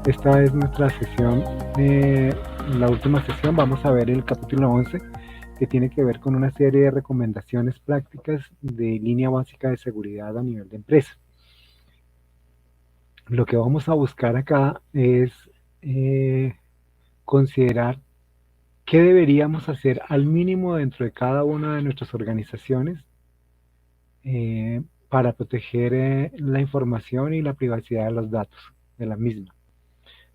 Esta es nuestra sesión, la última sesión. Vamos a ver el capítulo 11, que tiene que ver con una serie de recomendaciones prácticas de línea básica de seguridad a nivel de empresa. Lo que vamos a buscar acá es considerar qué deberíamos hacer al mínimo dentro de cada una de nuestras organizaciones para proteger la información y la privacidad de los datos de la misma.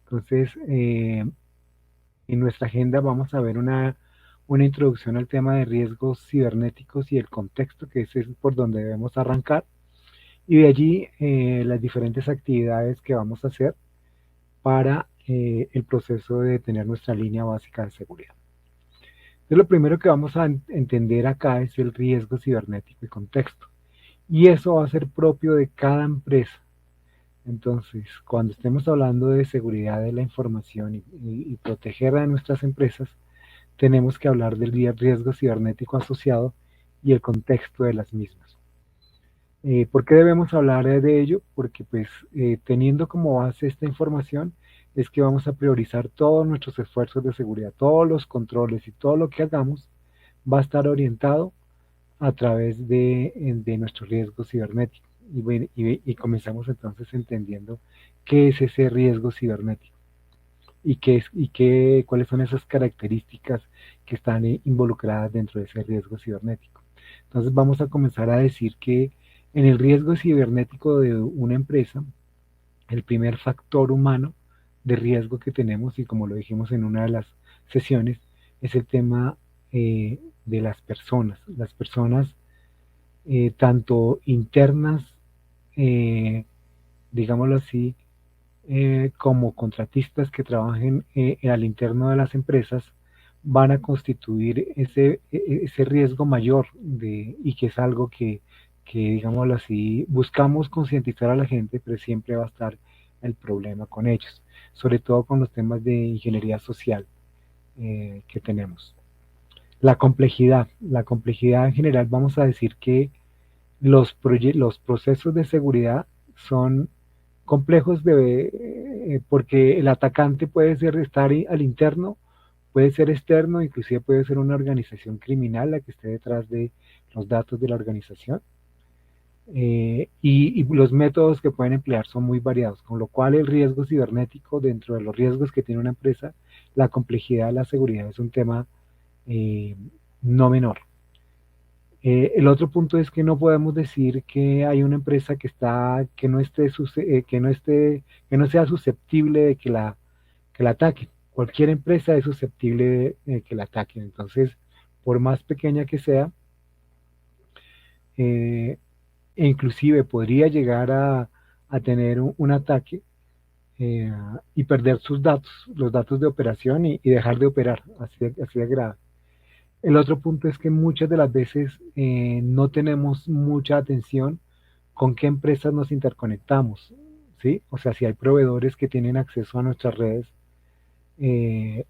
Entonces, en nuestra agenda vamos a ver una introducción al tema de riesgos cibernéticos y el contexto, que ese es por donde debemos arrancar, y de allí las diferentes actividades que vamos a hacer para el proceso de tener nuestra línea básica de seguridad. Entonces, lo primero que vamos a entender acá es el riesgo cibernético y contexto, y eso va a ser propio de cada empresa. Entonces, cuando estemos hablando de seguridad de la información y proteger a nuestras empresas, tenemos que hablar del riesgo cibernético asociado y el contexto de las mismas. ¿Por qué debemos hablar de ello? Porque pues teniendo como base esta información es que vamos a priorizar todos nuestros esfuerzos de seguridad, todos los controles y todo lo que hagamos va a estar orientado a través de nuestro riesgo cibernético. Y comenzamos entonces entendiendo qué es ese riesgo cibernético cuáles son esas características que están involucradas dentro de ese riesgo cibernético. Entonces vamos a comenzar a decir que en el riesgo cibernético de una empresa, el primer factor humano de riesgo que tenemos, y como lo dijimos en una de las sesiones, es el tema de las personas. Las personas, tanto internas, eh, digámoslo así, como contratistas que trabajen al interno de las empresas, van a constituir ese riesgo mayor y que es algo que, digámoslo así, buscamos concientizar a la gente, pero siempre va a estar el problema con ellos, sobre todo con los temas de ingeniería social que tenemos. La complejidad en general, vamos a decir que los procesos de seguridad son complejos porque el atacante puede ser estar al interno, puede ser externo, inclusive puede ser una organización criminal la que esté detrás de los datos de la organización. Y los métodos que pueden emplear son muy variados, con lo cual el riesgo cibernético, dentro de los riesgos que tiene una empresa, la complejidad de la seguridad es un tema eh, no menor. El otro punto es que no podemos decir que hay una empresa que no esté, que no sea susceptible de que la ataquen. Cualquier empresa es susceptible de que la ataquen. Entonces, por más pequeña que sea, eh, e inclusive podría llegar a tener un ataque eh, y perder sus datos, los datos de operación y dejar de operar, así de grave. El otro punto es que muchas de las veces no tenemos mucha atención con qué empresas nos interconectamos, ¿sí? O sea, si hay proveedores que tienen acceso a nuestras redes, eh,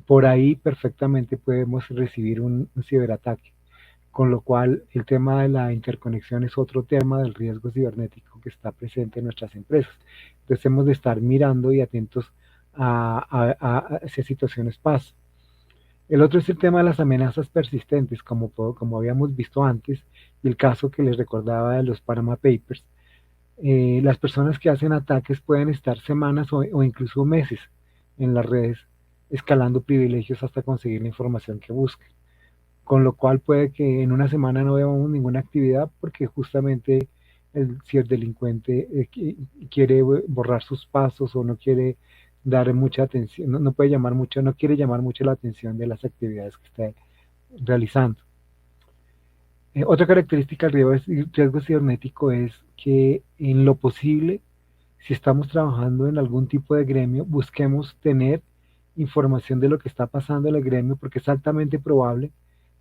por ahí perfectamente podemos recibir un ciberataque. Con lo cual, el tema de la interconexión es otro tema del riesgo cibernético que está presente en nuestras empresas. Entonces, hemos de estar mirando y atentos a esas situaciones pasan. El otro es el tema de las amenazas persistentes, como habíamos visto antes, y el caso que les recordaba de los Panama Papers. Las personas que hacen ataques pueden estar semanas o incluso meses en las redes, escalando privilegios hasta conseguir la información que buscan. Con lo cual puede que en una semana no veamos ninguna actividad porque justamente el ciberdelincuente quiere borrar sus pasos o no quiere dar mucha atención, no puede llamar mucho, no quiere llamar mucho la atención de las actividades que está realizando. Otra característica del riesgo cibernético es que en lo posible, si estamos trabajando en algún tipo de gremio, busquemos tener información de lo que está pasando en el gremio porque es altamente probable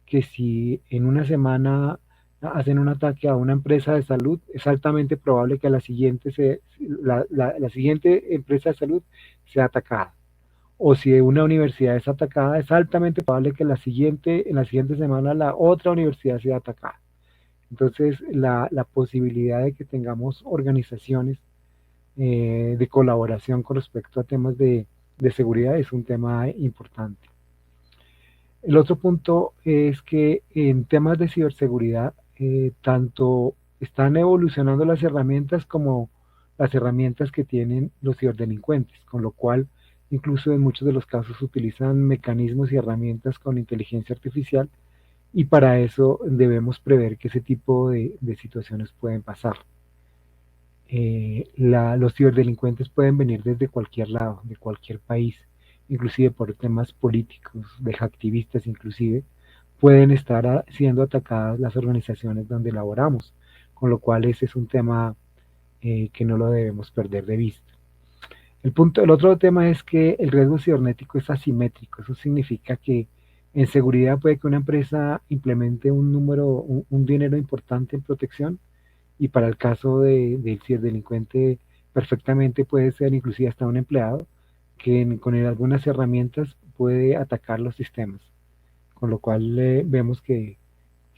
que si en una semana hacen un ataque a una empresa de salud, es altamente probable que la siguiente empresa de salud sea atacada. O si una universidad es atacada, es altamente probable que en la siguiente semana la otra universidad sea atacada. Entonces, la posibilidad de que tengamos organizaciones de colaboración con respecto a temas de seguridad es un tema importante. El otro punto es que en temas de ciberseguridad, tanto están evolucionando las herramientas como las herramientas que tienen los ciberdelincuentes, con lo cual incluso en muchos de los casos utilizan mecanismos y herramientas con inteligencia artificial y para eso debemos prever que ese tipo de situaciones pueden pasar. Los ciberdelincuentes pueden venir desde cualquier lado, de cualquier país, inclusive por temas políticos, de activistas inclusive, pueden estar siendo atacadas las organizaciones donde laboramos, con lo cual ese es un tema que no lo debemos perder de vista. El otro tema es que el riesgo cibernético es asimétrico, eso significa que en seguridad puede que una empresa implemente un dinero importante en protección, y para el caso del ciberdelincuente perfectamente puede ser inclusive hasta un empleado que con algunas herramientas puede atacar los sistemas, con lo cual vemos que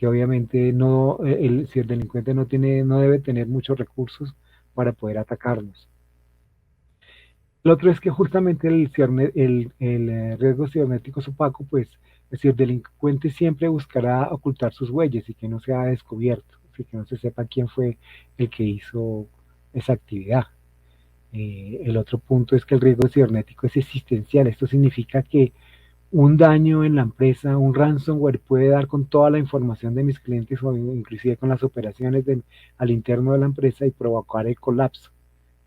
obviamente no, el ciberdelincuente no debe tener muchos recursos para poder atacarnos. Lo otro es que justamente el riesgo cibernético es opaco, pues el ciberdelincuente siempre buscará ocultar sus huellas y que no sea descubierto, así que no se sepa quién fue el que hizo esa actividad. El otro punto es que el riesgo cibernético es existencial. Esto significa que un daño en la empresa, un ransomware puede dar con toda la información de mis clientes o inclusive con las operaciones al interno de la empresa y provocar el colapso.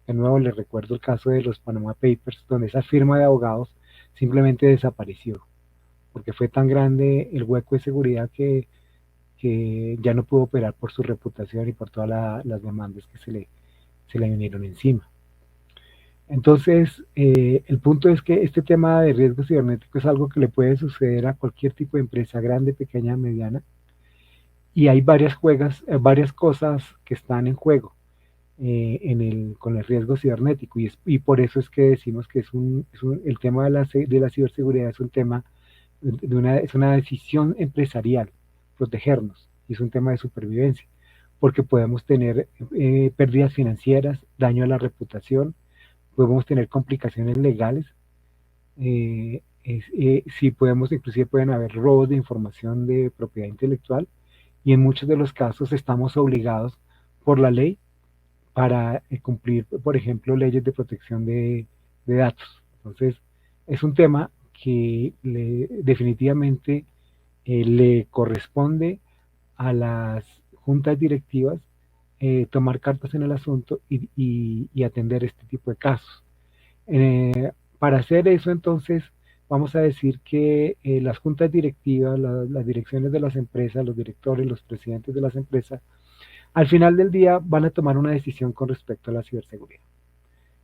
De nuevo les recuerdo el caso de los Panama Papers, donde esa firma de abogados simplemente desapareció, porque fue tan grande el hueco de seguridad que ya no pudo operar por su reputación y por todas las demandas que se le vinieron encima. Entonces, el punto es que este tema de riesgo cibernético es algo que le puede suceder a cualquier tipo de empresa, grande, pequeña, mediana, y hay varias cosas que están en juego con el riesgo cibernético, y por eso es que decimos que el tema de la ciberseguridad es un tema, es una decisión empresarial, protegernos, y es un tema de supervivencia, porque podemos tener pérdidas financieras, daño a la reputación, podemos tener complicaciones legales, sí podemos, inclusive pueden haber robos de información de propiedad intelectual, y en muchos de los casos estamos obligados por la ley para cumplir, por ejemplo, leyes de protección de datos. Entonces, es un tema que definitivamente le corresponde a las juntas directivas tomar cartas en el asunto y atender este tipo de casos. Para hacer eso, entonces, vamos a decir que las juntas directivas, las direcciones de las empresas, los directores, los presidentes de las empresas, al final del día van a tomar una decisión con respecto a la ciberseguridad,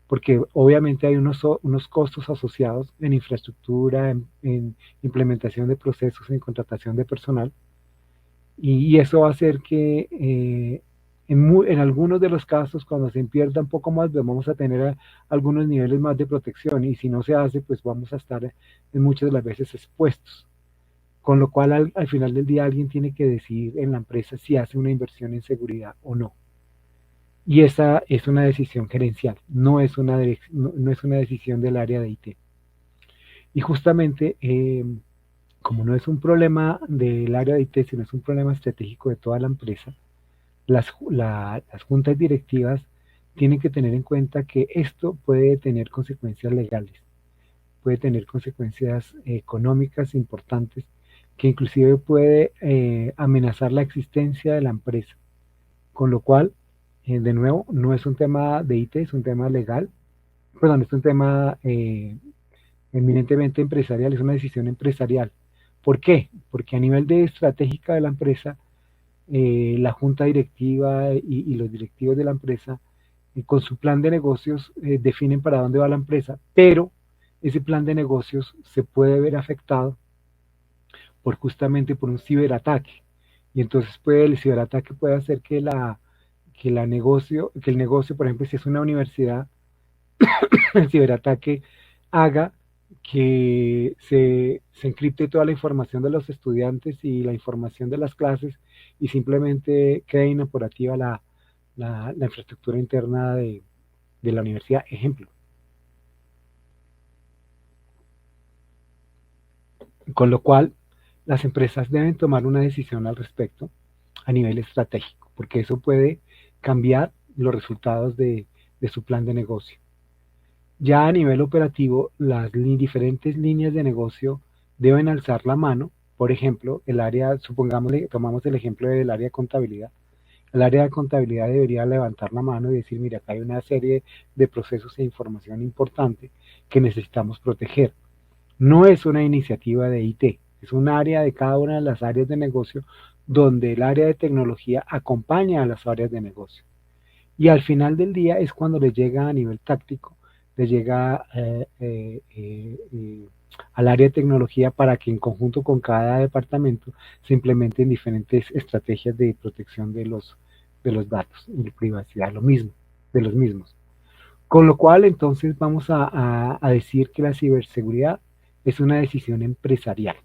porque obviamente hay unos costos asociados en infraestructura, en implementación de procesos, en contratación de personal, y eso va a hacer que en algunos de los casos, cuando se pierda un poco más, pues vamos a tener algunos niveles más de protección, y si no se hace, pues vamos a estar en muchas de las veces expuestos. Con lo cual, al final del día, alguien tiene que decidir en la empresa si hace una inversión en seguridad o no. Y esa es una decisión gerencial, no es una decisión del área de IT. Y justamente, como no es un problema del área de IT, sino es un problema estratégico de toda la empresa, las juntas directivas tienen que tener en cuenta que esto puede tener consecuencias legales, puede tener consecuencias económicas importantes, que inclusive puede amenazar la existencia de la empresa. Con lo cual, de nuevo, no es un tema de IT, es un tema legal, perdón, es un tema eminentemente empresarial, es una decisión empresarial. ¿Por qué? Porque a nivel de estratégica de la empresa, la junta directiva y los directivos de la empresa, con su plan de negocios, definen para dónde va la empresa, pero ese plan de negocios se puede ver afectado justamente por un ciberataque. Y entonces el ciberataque puede hacer que el negocio, por ejemplo, si es una universidad, el ciberataque haga que se encripte toda la información de los estudiantes y la información de las clases y simplemente quede inoperativa la infraestructura interna de la universidad, ejemplo. Con lo cual, las empresas deben tomar una decisión al respecto a nivel estratégico, porque eso puede cambiar los resultados de su plan de negocio. Ya a nivel operativo, las diferentes líneas de negocio deben alzar la mano. Por ejemplo, el área, supongámosle, tomamos el ejemplo del área de contabilidad. El área de contabilidad debería levantar la mano y decir, mira, acá hay una serie de procesos e información importante que necesitamos proteger. No es una iniciativa de IT, es un área de cada una de las áreas de negocio donde el área de tecnología acompaña a las áreas de negocio. Y al final del día es cuando le llega a nivel táctico, le llega al área de tecnología para que en conjunto con cada departamento se implementen diferentes estrategias de protección de los datos y de privacidad, lo mismo, de los mismos. Con lo cual, entonces, vamos a decir que la ciberseguridad es una decisión empresarial,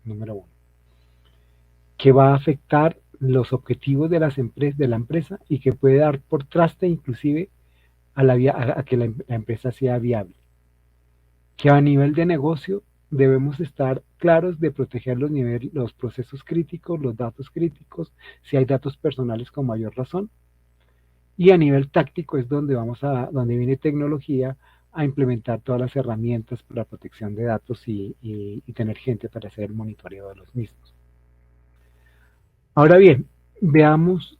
número uno, que va a afectar los objetivos de las empresas, de la empresa y que puede dar por traste inclusive a que la empresa sea viable. Que a nivel de negocio debemos estar claros de proteger los procesos críticos, los datos críticos, si hay datos personales con mayor razón. Y a nivel táctico es donde viene tecnología a implementar todas las herramientas para la protección de datos y tener gente para hacer el monitoreo de los mismos. Ahora bien, veamos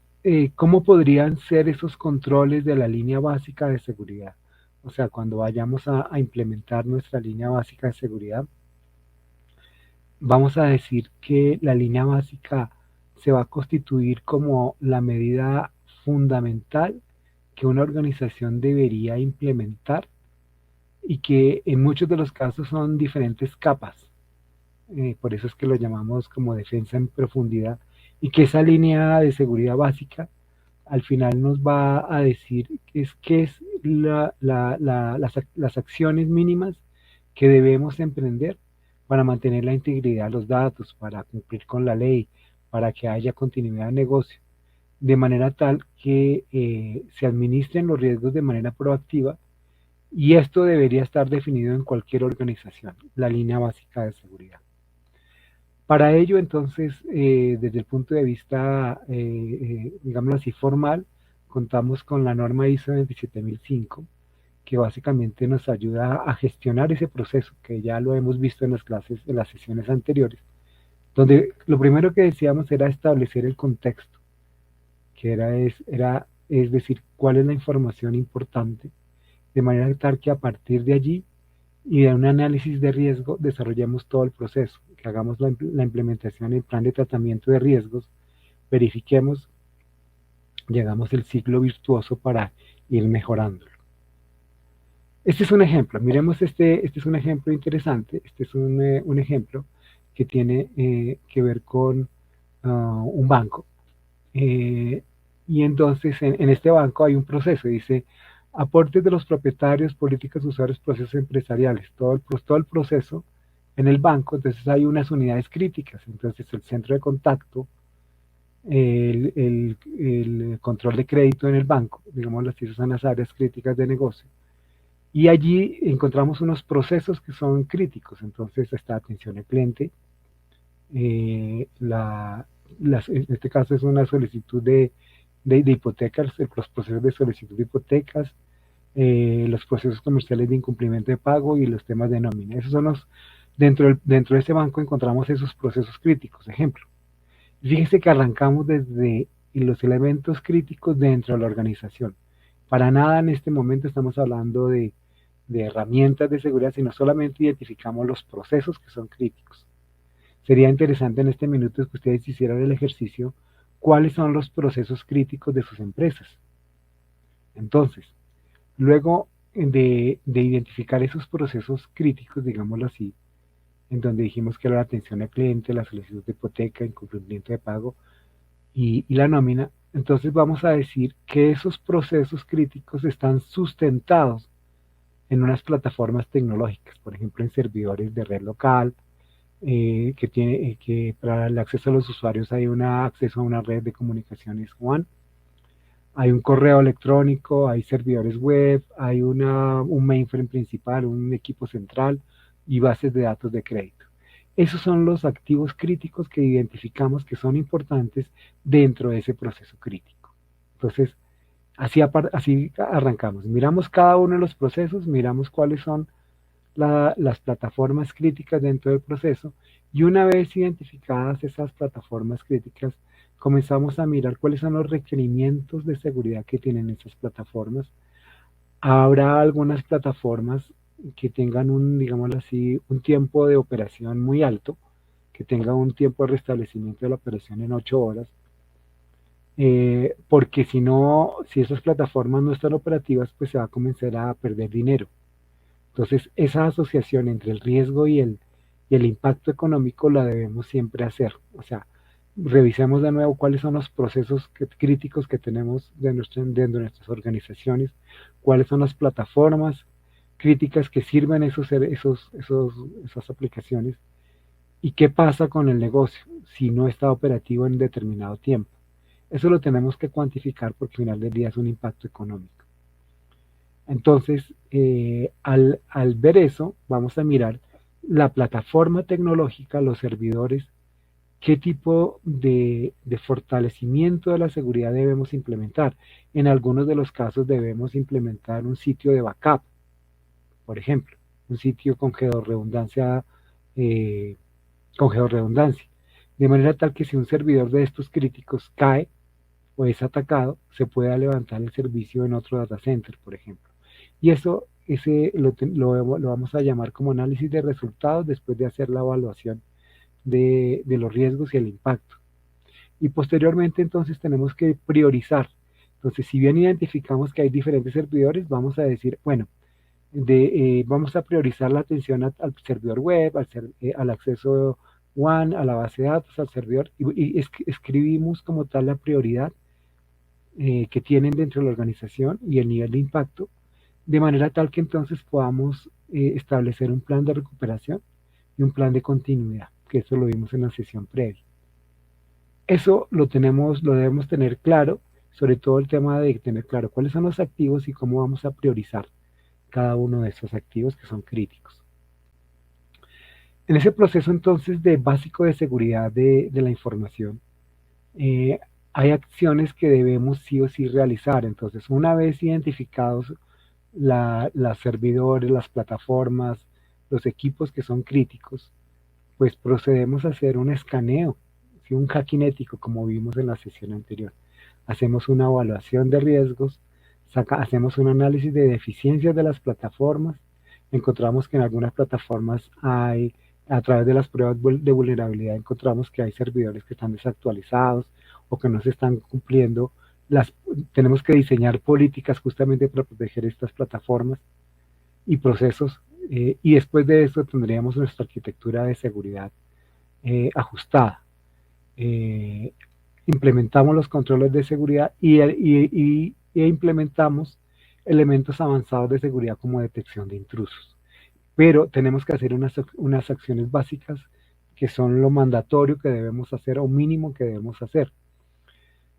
cómo podrían ser esos controles de la línea básica de seguridad. O sea, cuando vayamos a implementar nuestra línea básica de seguridad, vamos a decir que la línea básica se va a constituir como la medida fundamental que una organización debería implementar y que en muchos de los casos son diferentes capas. Por eso es que lo llamamos como defensa en profundidad y que esa línea de seguridad básica al final nos va a decir qué es las acciones mínimas que debemos emprender para mantener la integridad de los datos, para cumplir con la ley, para que haya continuidad de negocio, de manera tal que se administren los riesgos de manera proactiva y esto debería estar definido en cualquier organización, la línea básica de seguridad. Para ello, entonces, desde el punto de vista, digámoslo así, formal, contamos con la norma ISO 27005, que básicamente nos ayuda a gestionar ese proceso, que ya lo hemos visto en las clases, en las sesiones anteriores, donde lo primero que decíamos era establecer el contexto, que es decir, cuál es la información importante, de manera tal que a partir de allí y de un análisis de riesgo desarrollemos todo el proceso, que hagamos la implementación del plan de tratamiento de riesgos, verifiquemos, llegamos el ciclo virtuoso para ir mejorándolo. Este es un ejemplo, miremos este es un ejemplo interesante, este es un ejemplo que tiene que ver con un banco. Y entonces en este banco hay un proceso, dice aportes de los propietarios, políticas, usuarios, procesos empresariales, todo el proceso en el banco, entonces hay unas unidades críticas, entonces el centro de contacto, el control de crédito en el banco, digamos así, esas son las áreas críticas de negocio. Y allí encontramos unos procesos que son críticos, entonces está atención al cliente, en este caso es una solicitud de hipotecas, los procesos de solicitud de hipotecas, los procesos comerciales de incumplimiento de pago y los temas de nómina. Esos son dentro de ese banco encontramos esos procesos críticos. Ejemplo, fíjense que arrancamos desde los elementos críticos dentro de la organización. Para nada en este momento estamos hablando de herramientas de seguridad, sino solamente identificamos los procesos que son críticos. Sería interesante en este minuto que ustedes hicieran el ejercicio cuáles son los procesos críticos de sus empresas. Entonces, luego de identificar esos procesos críticos, digámoslo así, en donde dijimos que era la atención al cliente, la solicitud de hipoteca, incumplimiento de pago y la nómina, entonces vamos a decir que esos procesos críticos están sustentados en unas plataformas tecnológicas, por ejemplo en servidores de red local, que para el acceso a los usuarios hay acceso a una red de comunicaciones WAN, Hay un correo electrónico, hay servidores web, hay un mainframe principal, un equipo central y bases de datos de crédito. Esos son los activos críticos que identificamos que son importantes dentro de ese proceso crítico. Entonces, así arrancamos. Miramos cada uno de los procesos, miramos cuáles son las plataformas críticas dentro del proceso y una vez identificadas esas plataformas críticas, comenzamos a mirar cuáles son los requerimientos de seguridad que tienen esas plataformas. Habrá algunas plataformas que tengan digámoslo así, un tiempo de operación muy alto, que tenga un tiempo de restablecimiento de la operación en 8 horas, porque si no, si esas plataformas no están operativas, pues se va a comenzar a perder dinero. Entonces, esa asociación entre el riesgo y el impacto económico la debemos siempre hacer. O sea, revisemos de nuevo cuáles son los procesos críticos que tenemos dentro de nuestras organizaciones, cuáles son las plataformas críticas que sirven esas aplicaciones y qué pasa con el negocio si no está operativo en determinado tiempo. Eso lo tenemos que cuantificar porque al final del día es un impacto económico. Entonces, al ver eso, vamos a mirar la plataforma tecnológica, los servidores, qué tipo de fortalecimiento de la seguridad debemos implementar. En algunos de los casos debemos implementar un sitio de backup, por ejemplo, un sitio eh, con georredundancia, de manera tal que si un servidor de estos críticos cae o es atacado, se pueda levantar el servicio en otro data center, por ejemplo. Y eso lo vamos a llamar como análisis de resultados después de hacer la evaluación de los riesgos y el impacto. Y posteriormente entonces tenemos que priorizar. Entonces, si bien identificamos que hay diferentes servidores, vamos a decir, bueno, vamos a priorizar la atención al servidor web, al acceso WAN, a la base de datos, al servidor, y escribimos como tal la prioridad que tienen dentro de la organización y el nivel de impacto, de manera tal que entonces podamos establecer un plan de recuperación y un plan de continuidad, que eso lo vimos en la sesión previa. Eso lo debemos tener claro, sobre todo el tema de tener claro cuáles son los activos y cómo vamos a priorizar cada uno de esos activos que son críticos. En ese proceso entonces de básico de seguridad de la información, eh, hay acciones que debemos sí o sí realizar. Entonces, una vez identificados las servidores, las plataformas, los equipos que son críticos, pues procedemos a hacer un escaneo, ¿sí? Un hacking ético, como vimos en la sesión anterior. Hacemos una evaluación de riesgos, hacemos un análisis de deficiencias de las plataformas, encontramos que en algunas plataformas a través de las pruebas de vulnerabilidad, encontramos que hay servidores que están desactualizados o que no se están cumpliendo. Tenemos que diseñar políticas justamente para proteger estas plataformas y procesos, y después de eso tendríamos nuestra arquitectura de seguridad ajustada. Eh, Implementamos los controles de seguridad e implementamos elementos avanzados de seguridad como detección de intrusos. Pero tenemos que hacer unas acciones básicas que son lo mandatorio que debemos hacer o mínimo que debemos hacer.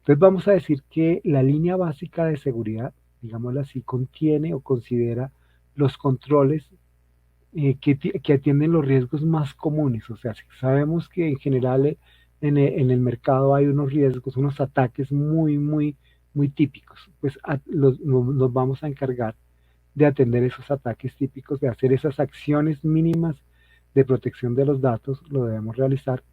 Entonces vamos a decir que la línea básica de seguridad, digámoslo así, contiene o considera los controles que atienden los riesgos más comunes. O sea, si sabemos que en general en el mercado hay unos riesgos, unos ataques muy típicos, pues nos vamos a encargar de atender esos ataques típicos, de hacer esas acciones mínimas de protección de los datos, lo debemos realizar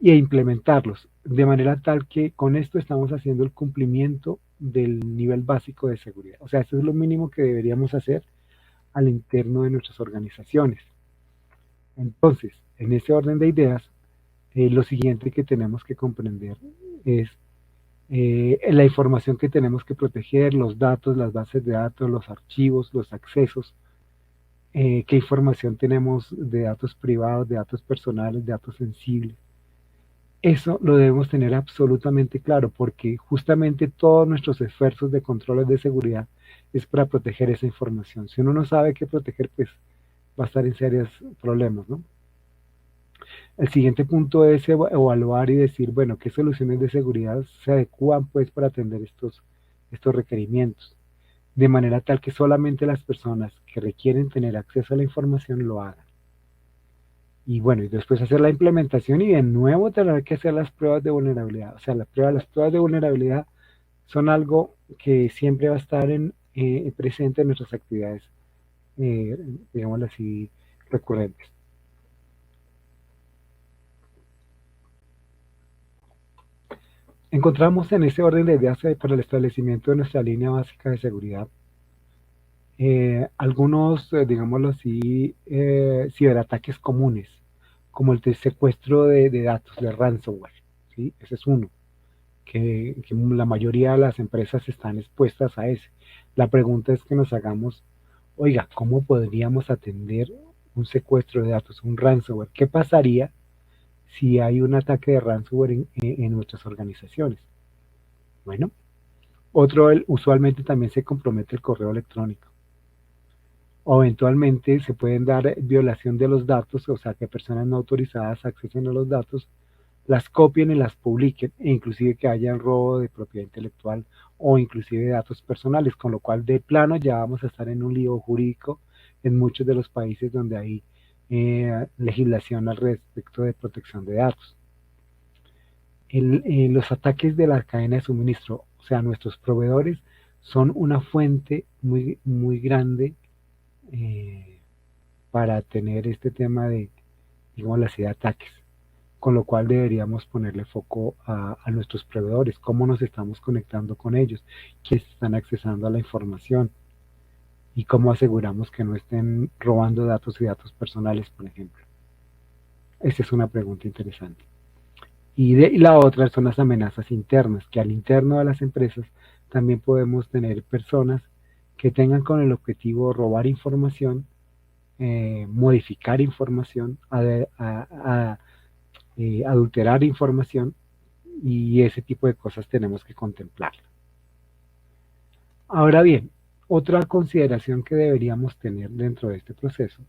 y implementarlos, de manera tal que con esto estamos haciendo el cumplimiento del nivel básico de seguridad. O sea, eso es lo mínimo que deberíamos hacer al interno de nuestras organizaciones. Entonces, en ese orden de ideas, lo siguiente que tenemos que comprender es la información que tenemos que proteger, los datos, las bases de datos, los archivos, los accesos, qué información tenemos de datos privados, de datos personales, de datos sensibles. Eso lo debemos tener absolutamente claro porque justamente todos nuestros esfuerzos de controles de seguridad es para proteger esa información. Si uno no sabe qué proteger, pues va a estar en serios problemas, ¿no? El siguiente punto es evaluar y decir, bueno, qué soluciones de seguridad se adecúan pues para atender estos requerimientos, de manera tal que solamente las personas que requieren tener acceso a la información lo hagan. Y bueno, y después hacer la implementación y de nuevo tener que hacer las pruebas de vulnerabilidad. O sea, las pruebas de vulnerabilidad son algo que siempre va a estar presente en nuestras actividades, digámoslo así, recurrentes. Encontramos en ese orden de ideas para el establecimiento de nuestra línea básica de seguridad algunos, digámoslo así, ciberataques comunes, como el de secuestro de datos, de ransomware. ¿Sí? Ese es uno, que la mayoría de las empresas están expuestas a ese. La pregunta es que nos hagamos, oiga, ¿cómo podríamos atender un secuestro de datos, un ransomware? ¿Qué pasaría si hay un ataque de ransomware en nuestras organizaciones? Bueno, usualmente también se compromete el correo electrónico. O eventualmente se pueden dar violación de los datos, o sea, que personas no autorizadas accesen a los datos, las copien y las publiquen, e inclusive que haya robo de propiedad intelectual o inclusive de datos personales, con lo cual de plano ya vamos a estar en un lío jurídico en muchos de los países donde hay legislación al respecto de protección de datos. Los ataques de la cadena de suministro, o sea, nuestros proveedores son una fuente muy, muy grande eh, para tener este tema de, digamos, de ataques, con lo cual deberíamos ponerle foco a nuestros proveedores, cómo nos estamos conectando con ellos, quiénes están accesando a la información y cómo aseguramos que no estén robando datos y datos personales, por ejemplo. Esa es una pregunta interesante. Y la otra son las amenazas internas, que al interno de las empresas también podemos tener personas que tengan con el objetivo robar información, modificar información, adulterar información, y ese tipo de cosas tenemos que contemplar. Ahora bien, otra consideración que deberíamos tener dentro de este proceso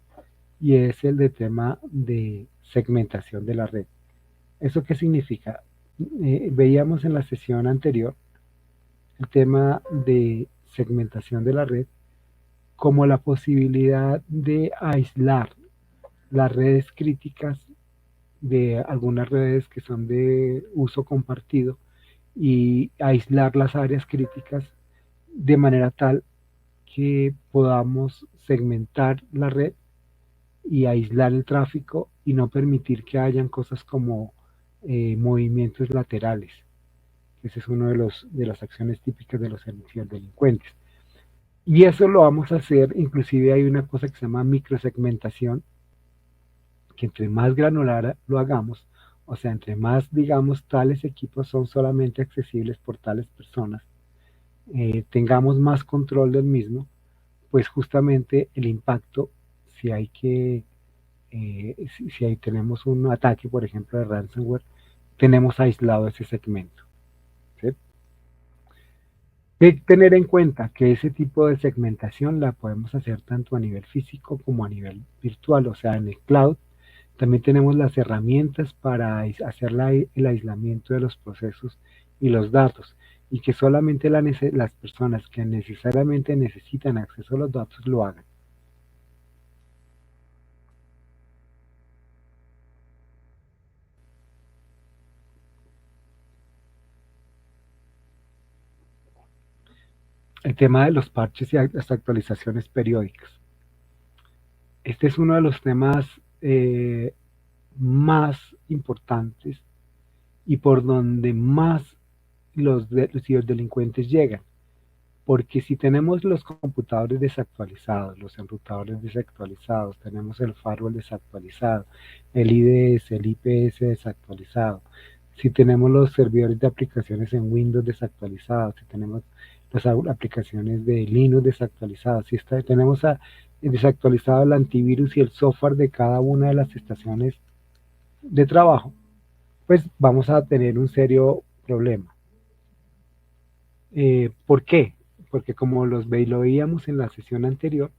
y es el de tema de segmentación de la red. ¿Eso qué significa? Veíamos en la sesión anterior el tema de segmentación de la red como la posibilidad de aislar las redes críticas de algunas redes que son de uso compartido y aislar las áreas críticas de manera tal que podamos segmentar la red y aislar el tráfico y no permitir que hayan cosas como movimientos laterales. Ese es uno de las acciones típicas de los delincuentes. Y eso lo vamos a hacer, inclusive hay una cosa que se llama microsegmentación, que entre más granular lo hagamos, o sea, entre más, digamos, tales equipos son solamente accesibles por tales personas, tengamos más control del mismo, pues justamente el impacto, si hay que, si ahí tenemos un ataque, por ejemplo, de ransomware, tenemos aislado ese segmento. ¿Sí? Hay que tener en cuenta que ese tipo de segmentación la podemos hacer tanto a nivel físico como a nivel virtual, o sea, en el cloud. También tenemos las herramientas para hacer el aislamiento de los procesos y los datos, y que solamente las personas que necesariamente necesitan acceso a los datos lo hagan. El tema de los parches y las actualizaciones periódicas. Este es uno de los temas más importantes y por donde más los ciberdelincuentes llegan. Porque si tenemos los computadores desactualizados, los enrutadores desactualizados, tenemos el firewall desactualizado, el IDS, el IPS desactualizado, si tenemos los servidores de aplicaciones en Windows desactualizados, si tenemos las aplicaciones de Linux desactualizadas, si tenemos desactualizado el antivirus y el software de cada una de las estaciones de trabajo, pues vamos a tener un serio problema. ¿Por qué? Porque como lo veíamos en la sesión anterior,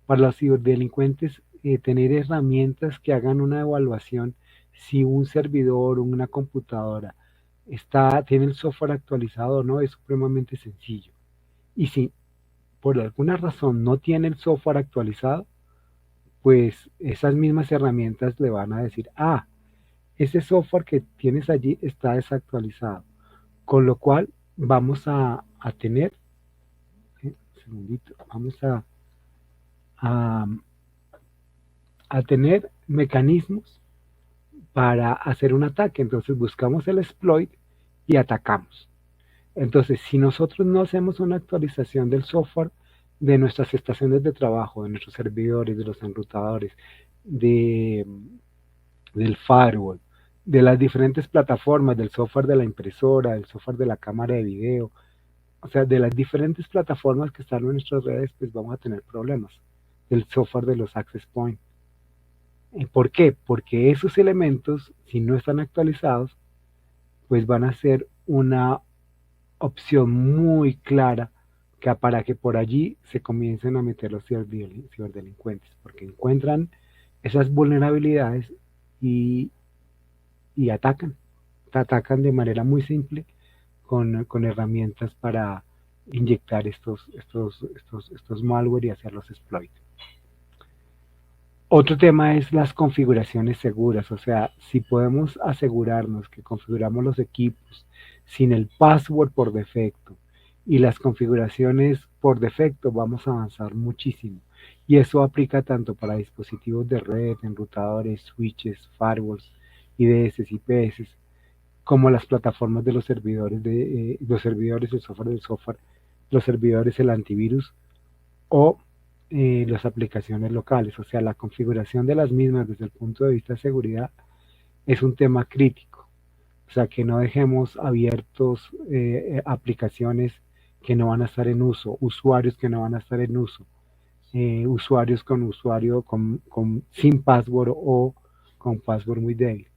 para los ciberdelincuentes tener herramientas que hagan una evaluación si un servidor o una computadora tiene el software actualizado o no, es supremamente sencillo. Y si por alguna razón no tiene el software actualizado, pues esas mismas herramientas le van a decir, ese software que tienes allí está desactualizado, con lo cual vamos a tener, un segundito, vamos a, a tener mecanismos para hacer un ataque. Entonces buscamos el exploit y atacamos. Entonces, si nosotros no hacemos una actualización del software de nuestras estaciones de trabajo, de nuestros servidores, de los enrutadores, de, del firewall, de las diferentes plataformas, del software de la impresora, del software de la cámara de video, o sea, de las diferentes plataformas que están en nuestras redes, pues vamos a tener problemas. Del software de los access points. ¿Por qué? Porque esos elementos, si no están actualizados, pues van a ser una opción muy clara para que por allí se comiencen a meter los ciberdelincuentes, porque encuentran esas vulnerabilidades y, y atacan de manera muy simple con herramientas para inyectar estos malware y hacer los exploits. Otro tema es las configuraciones seguras, o sea, si podemos asegurarnos que configuramos los equipos sin el password por defecto y las configuraciones por defecto, vamos a avanzar muchísimo. Y eso aplica tanto para dispositivos de red, enrutadores, switches, firewalls, IDS, IPS, como las plataformas de los servidores, el software del software, los servidores, el antivirus o las aplicaciones locales. O sea, la configuración de las mismas desde el punto de vista de seguridad es un tema crítico. O sea, que no dejemos abiertos aplicaciones que no van a estar en uso, usuarios que no van a estar en uso, usuarios sin password o con password muy débil.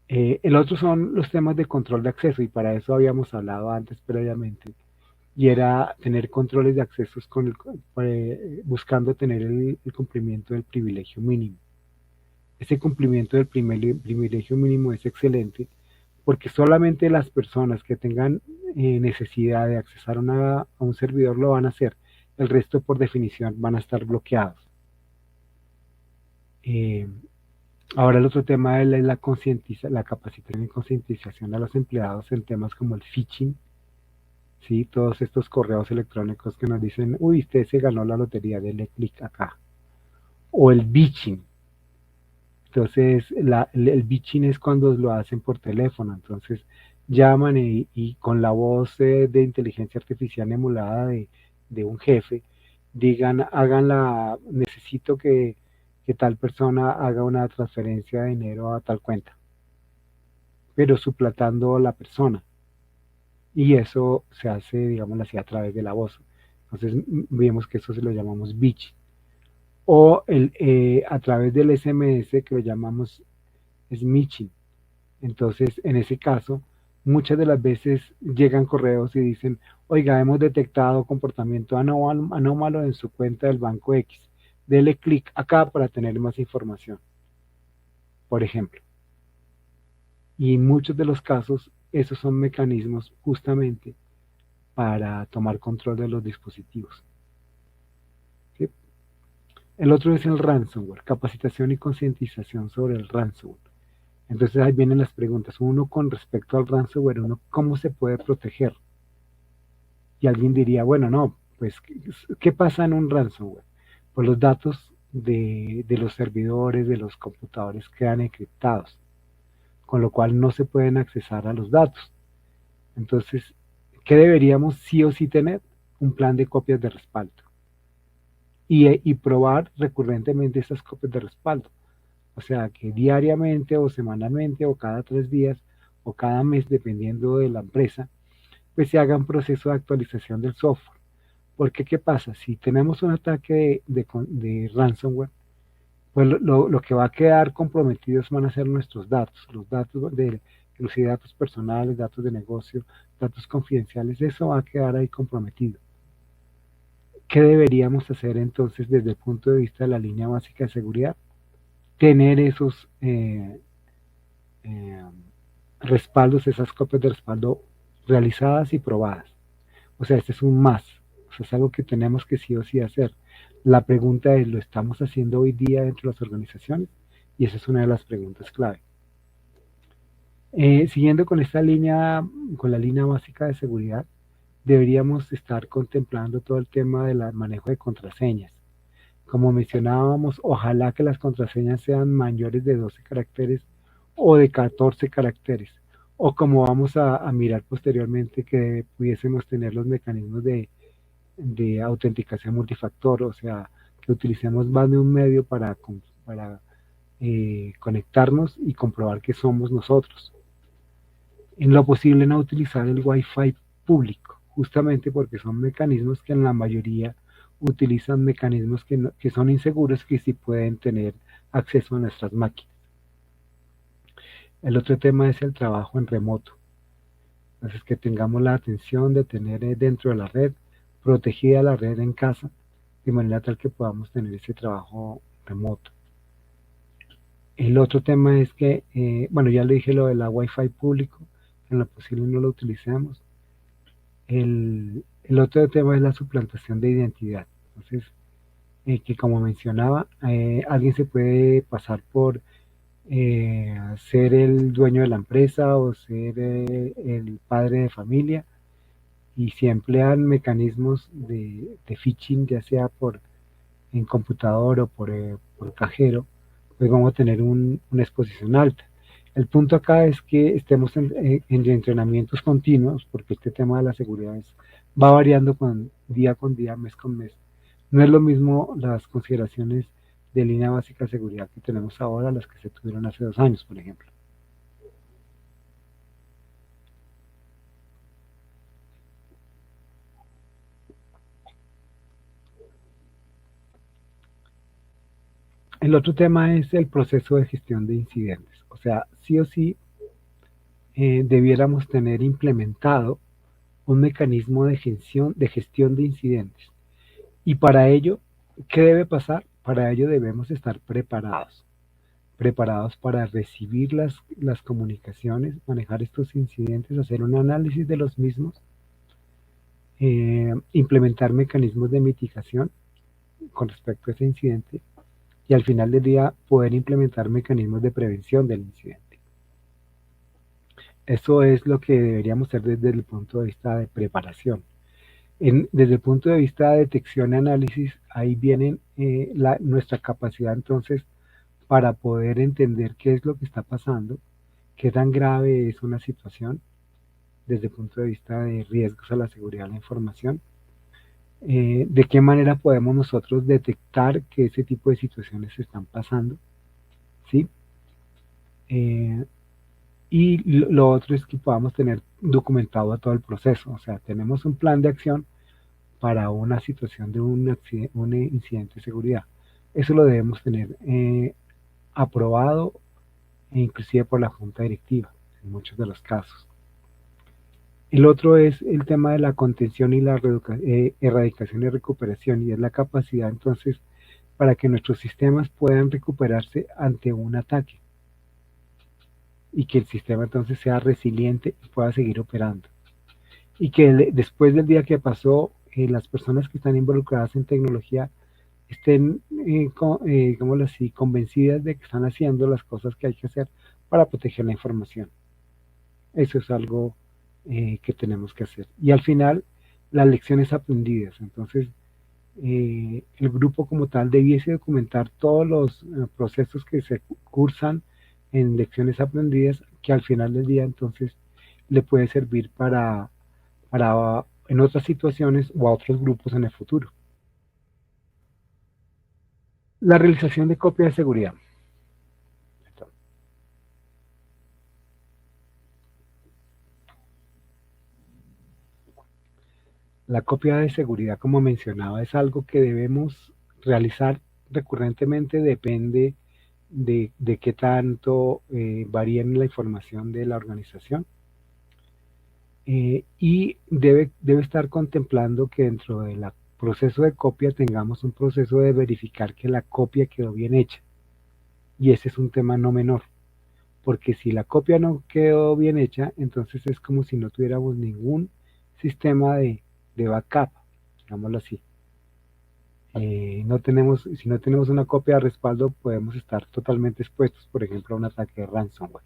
El otro son los temas de control de acceso y para eso habíamos hablado antes previamente y era tener controles de accesos buscando tener el cumplimiento del privilegio mínimo. Ese cumplimiento del privilegio mínimo es excelente porque solamente las personas que tengan necesidad de accesar a un servidor lo van a hacer. El resto, por definición, van a estar bloqueados. Eh, Ahora el otro tema es la capacitación y concientización a los empleados en temas como el phishing, ¿sí? Todos estos correos electrónicos que nos dicen, uy, usted se ganó la lotería, dele clic acá. O el bitching. Entonces, el bitching es cuando lo hacen por teléfono. Entonces, llaman y con la voz de inteligencia artificial emulada de un jefe, digan, necesito que tal persona haga una transferencia de dinero a tal cuenta, pero suplantando a la persona. Y eso se hace, digamos así, a través de la voz. Entonces vemos que eso se lo llamamos bitch. O a través del SMS que lo llamamos smishing. Entonces, en ese caso, muchas de las veces llegan correos y dicen, oiga, hemos detectado comportamiento anómalo en su cuenta del banco X. Dele clic acá para tener más información, por ejemplo. Y en muchos de los casos, esos son mecanismos justamente para tomar control de los dispositivos. ¿Sí? El otro es el ransomware, capacitación y concientización sobre el ransomware. Entonces ahí vienen las preguntas. Uno, con respecto al ransomware, ¿cómo se puede proteger? Y alguien diría, bueno, no, pues, ¿qué pasa en un ransomware? Pues los datos de los servidores, de los computadores quedan encriptados, con lo cual no se pueden accesar a los datos. Entonces, ¿qué deberíamos sí o sí tener? Un plan de copias de respaldo. Y probar recurrentemente esas copias de respaldo. O sea, que diariamente o semanalmente o cada 3 días o cada mes, dependiendo de la empresa, pues se haga un proceso de actualización del software. Porque, ¿qué pasa? Si tenemos un ataque de ransomware, pues lo que va a quedar comprometidos van a ser nuestros datos, los datos inclusive datos personales, datos de negocio, datos confidenciales, eso va a quedar ahí comprometido. ¿Qué deberíamos hacer entonces desde el punto de vista de la línea básica de seguridad? Tener esos respaldos, esas copias de respaldo realizadas y probadas. O sea, este es un más. O sea, es algo que tenemos que sí o sí hacer. La pregunta es, ¿lo estamos haciendo hoy día dentro de las organizaciones? Y esa es una de las preguntas clave. Siguiendo con esta línea, con la línea básica de seguridad, deberíamos estar contemplando todo el tema del manejo de contraseñas. Como mencionábamos, ojalá que las contraseñas sean mayores de 12 caracteres o de 14 caracteres. O como vamos a mirar posteriormente, que pudiésemos tener los mecanismos de autenticación multifactor, o sea, que utilicemos más de un medio para conectarnos y comprobar que somos nosotros. En lo posible no utilizar el Wi-Fi público, justamente porque son mecanismos que en la mayoría utilizan mecanismos que son inseguros, que sí pueden tener acceso a nuestras máquinas. El otro tema es el trabajo en remoto. Entonces, que tengamos la atención de tener dentro de la red, protegida la red en casa, de manera tal que podamos tener ese trabajo remoto. El otro tema es que, bueno, ya le dije lo de la Wi-Fi público, en lo posible no lo utilicemos. El otro tema es la suplantación de identidad. Entonces, que como mencionaba, alguien se puede pasar por ser el dueño de la empresa o ser el padre de familia, y si emplean mecanismos de phishing, ya sea en computador o por cajero, pues vamos a tener una exposición alta. El punto acá es que estemos en entrenamientos continuos, porque este tema de la seguridad va variando con día, mes con mes. No es lo mismo las consideraciones de línea básica de seguridad que tenemos ahora, las que se tuvieron hace 2 años, por ejemplo. El otro tema es el proceso de gestión de incidentes. O sea, sí o sí debiéramos tener implementado un mecanismo de gestión de incidentes. Y para ello, ¿qué debe pasar? Para ello debemos estar preparados para recibir las comunicaciones, manejar estos incidentes, hacer un análisis de los mismos, implementar mecanismos de mitigación con respecto a ese incidente, y al final del día poder implementar mecanismos de prevención del incidente. Eso es lo que deberíamos hacer desde el punto de vista de preparación. Desde el punto de vista de detección y análisis, ahí viene nuestra capacidad entonces para poder entender qué es lo que está pasando, qué tan grave es una situación desde el punto de vista de riesgos a la seguridad de la información, de qué manera podemos nosotros detectar que ese tipo de situaciones se están pasando, ¿sí? Eh, y lo otro es que podamos tener documentado todo el proceso, o sea, tenemos un plan de acción para una situación de un incidente de seguridad. Eso lo debemos tener aprobado e inclusive por la junta directiva en muchos de los casos. El otro es el tema de la contención y la erradicación y recuperación, y es la capacidad entonces para que nuestros sistemas puedan recuperarse ante un ataque y que el sistema entonces sea resiliente y pueda seguir operando. Y que después del día que pasó, las personas que están involucradas en tecnología estén, digámoslo así, convencidas de que están haciendo las cosas que hay que hacer para proteger la información. Eso es algo que tenemos que hacer. Y al final, las lecciones aprendidas. Entonces, el grupo como tal debiese documentar todos los procesos que se cursan en lecciones aprendidas, que al final del día entonces le puede servir para en otras situaciones o a otros grupos en el futuro. La realización de copia de seguridad. La copia de seguridad, como mencionaba, es algo que debemos realizar recurrentemente, depende de qué tanto varíe la información de la organización. Y debe estar contemplando que dentro del proceso de copia tengamos un proceso de verificar que la copia quedó bien hecha. Y ese es un tema no menor, porque si la copia no quedó bien hecha, entonces es como si no tuviéramos ningún sistema de backup, digámoslo así. Si no tenemos una copia de respaldo, podemos estar totalmente expuestos, por ejemplo, a un ataque de ransomware.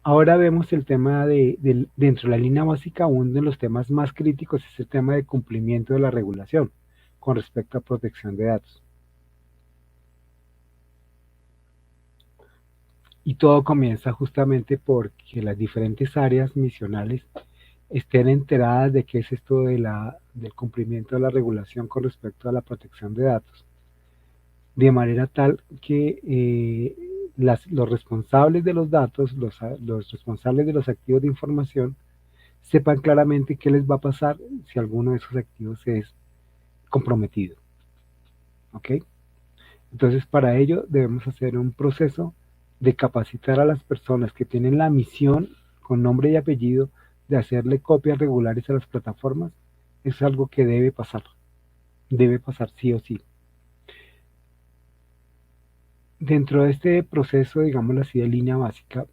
Ahora vemos el tema dentro de la línea básica, uno de los temas más críticos es el tema de cumplimiento de la regulación con respecto a protección de datos. Y todo comienza justamente porque las diferentes áreas misionales estén enteradas de qué es esto del cumplimiento de la regulación con respecto a la protección de datos, de manera tal que los responsables de los datos, los responsables de los activos de información, sepan claramente qué les va a pasar si alguno de esos activos es comprometido. ¿Ok? Entonces, para ello debemos hacer un proceso de capacitar a las personas que tienen la misión con nombre y apellido de hacerle copias regulares a las plataformas. Es algo que debe pasar sí o sí. Dentro de este proceso, digámoslo así, de línea básica,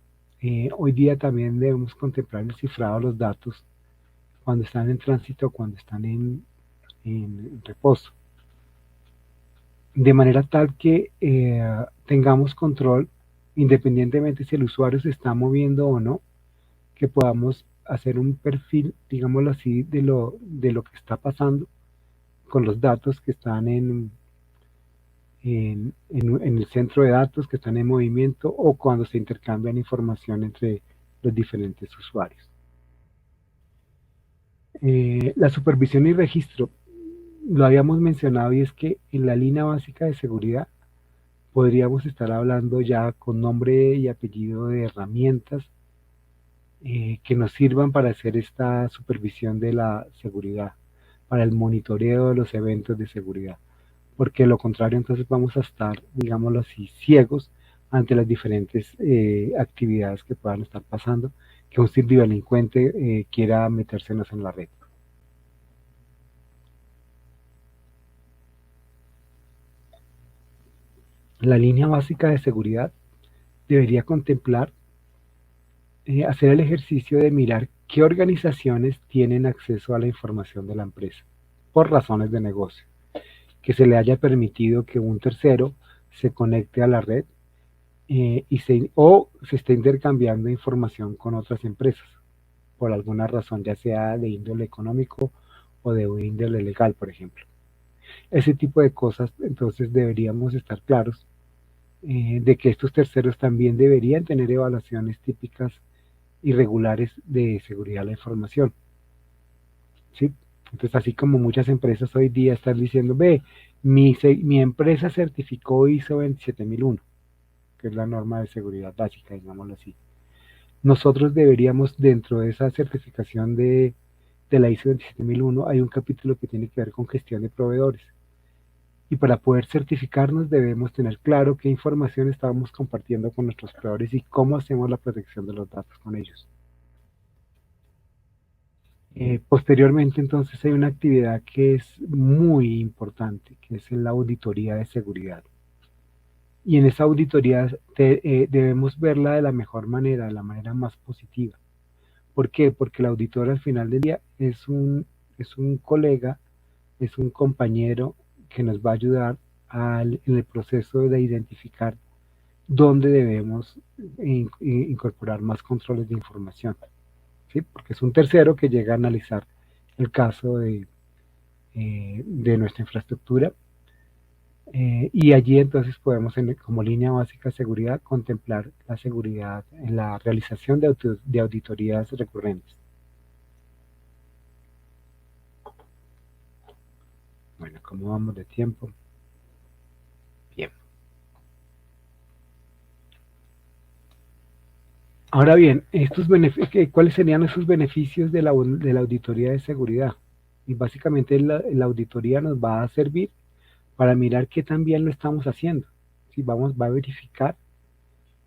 hoy día también debemos contemplar el cifrado de los datos cuando están en tránsito o cuando están en reposo, de manera tal que tengamos control, independientemente si el usuario se está moviendo o no, que podamos hacer un perfil, digámoslo así, de lo que está pasando con los datos que están en el centro de datos, que están en movimiento o cuando se intercambian información entre los diferentes usuarios. La supervisión y registro, lo habíamos mencionado, y es que en la línea básica de seguridad podríamos estar hablando ya con nombre y apellido de herramientas que nos sirvan para hacer esta supervisión de la seguridad, para el monitoreo de los eventos de seguridad, porque de lo contrario entonces vamos a estar, digámoslo así, ciegos ante las diferentes actividades que puedan estar pasando, que un ciberdelincuente quiera metérsenos en la red. La línea básica de seguridad debería contemplar hacer el ejercicio de mirar qué organizaciones tienen acceso a la información de la empresa por razones de negocio, que se le haya permitido que un tercero se conecte a la red o se esté intercambiando información con otras empresas por alguna razón, ya sea de índole económico o de índole legal, por ejemplo. Ese tipo de cosas, entonces deberíamos estar claros de que estos terceros también deberían tener evaluaciones típicas y regulares de seguridad de la información. ¿Sí? Entonces, así como muchas empresas hoy día están diciendo, ve, mi empresa certificó ISO 27001, que es la norma de seguridad básica, digámoslo así. Nosotros deberíamos, dentro de esa certificación de la ISO 27001, hay un capítulo que tiene que ver con gestión de proveedores. Y para poder certificarnos debemos tener claro qué información estamos compartiendo con nuestros proveedores y cómo hacemos la protección de los datos con ellos. Posteriormente, entonces, hay una actividad que es muy importante, que es la auditoría de seguridad. Y en esa auditoría debemos verla de la mejor manera, de la manera más positiva. ¿Por qué? Porque el auditor al final del día es un colega, es un compañero que nos va a ayudar en el proceso de identificar dónde debemos incorporar más controles de información. ¿Sí? Porque es un tercero que llega a analizar el caso de nuestra infraestructura y allí entonces podemos, como línea básica de seguridad, contemplar la seguridad en la realización de auditorías recurrentes. Bueno, ¿cómo vamos de tiempo? Bien. Ahora bien, ¿cuáles serían esos beneficios de la auditoría de seguridad? Y básicamente la auditoría nos va a servir para mirar qué tan bien lo estamos haciendo. Si va a verificar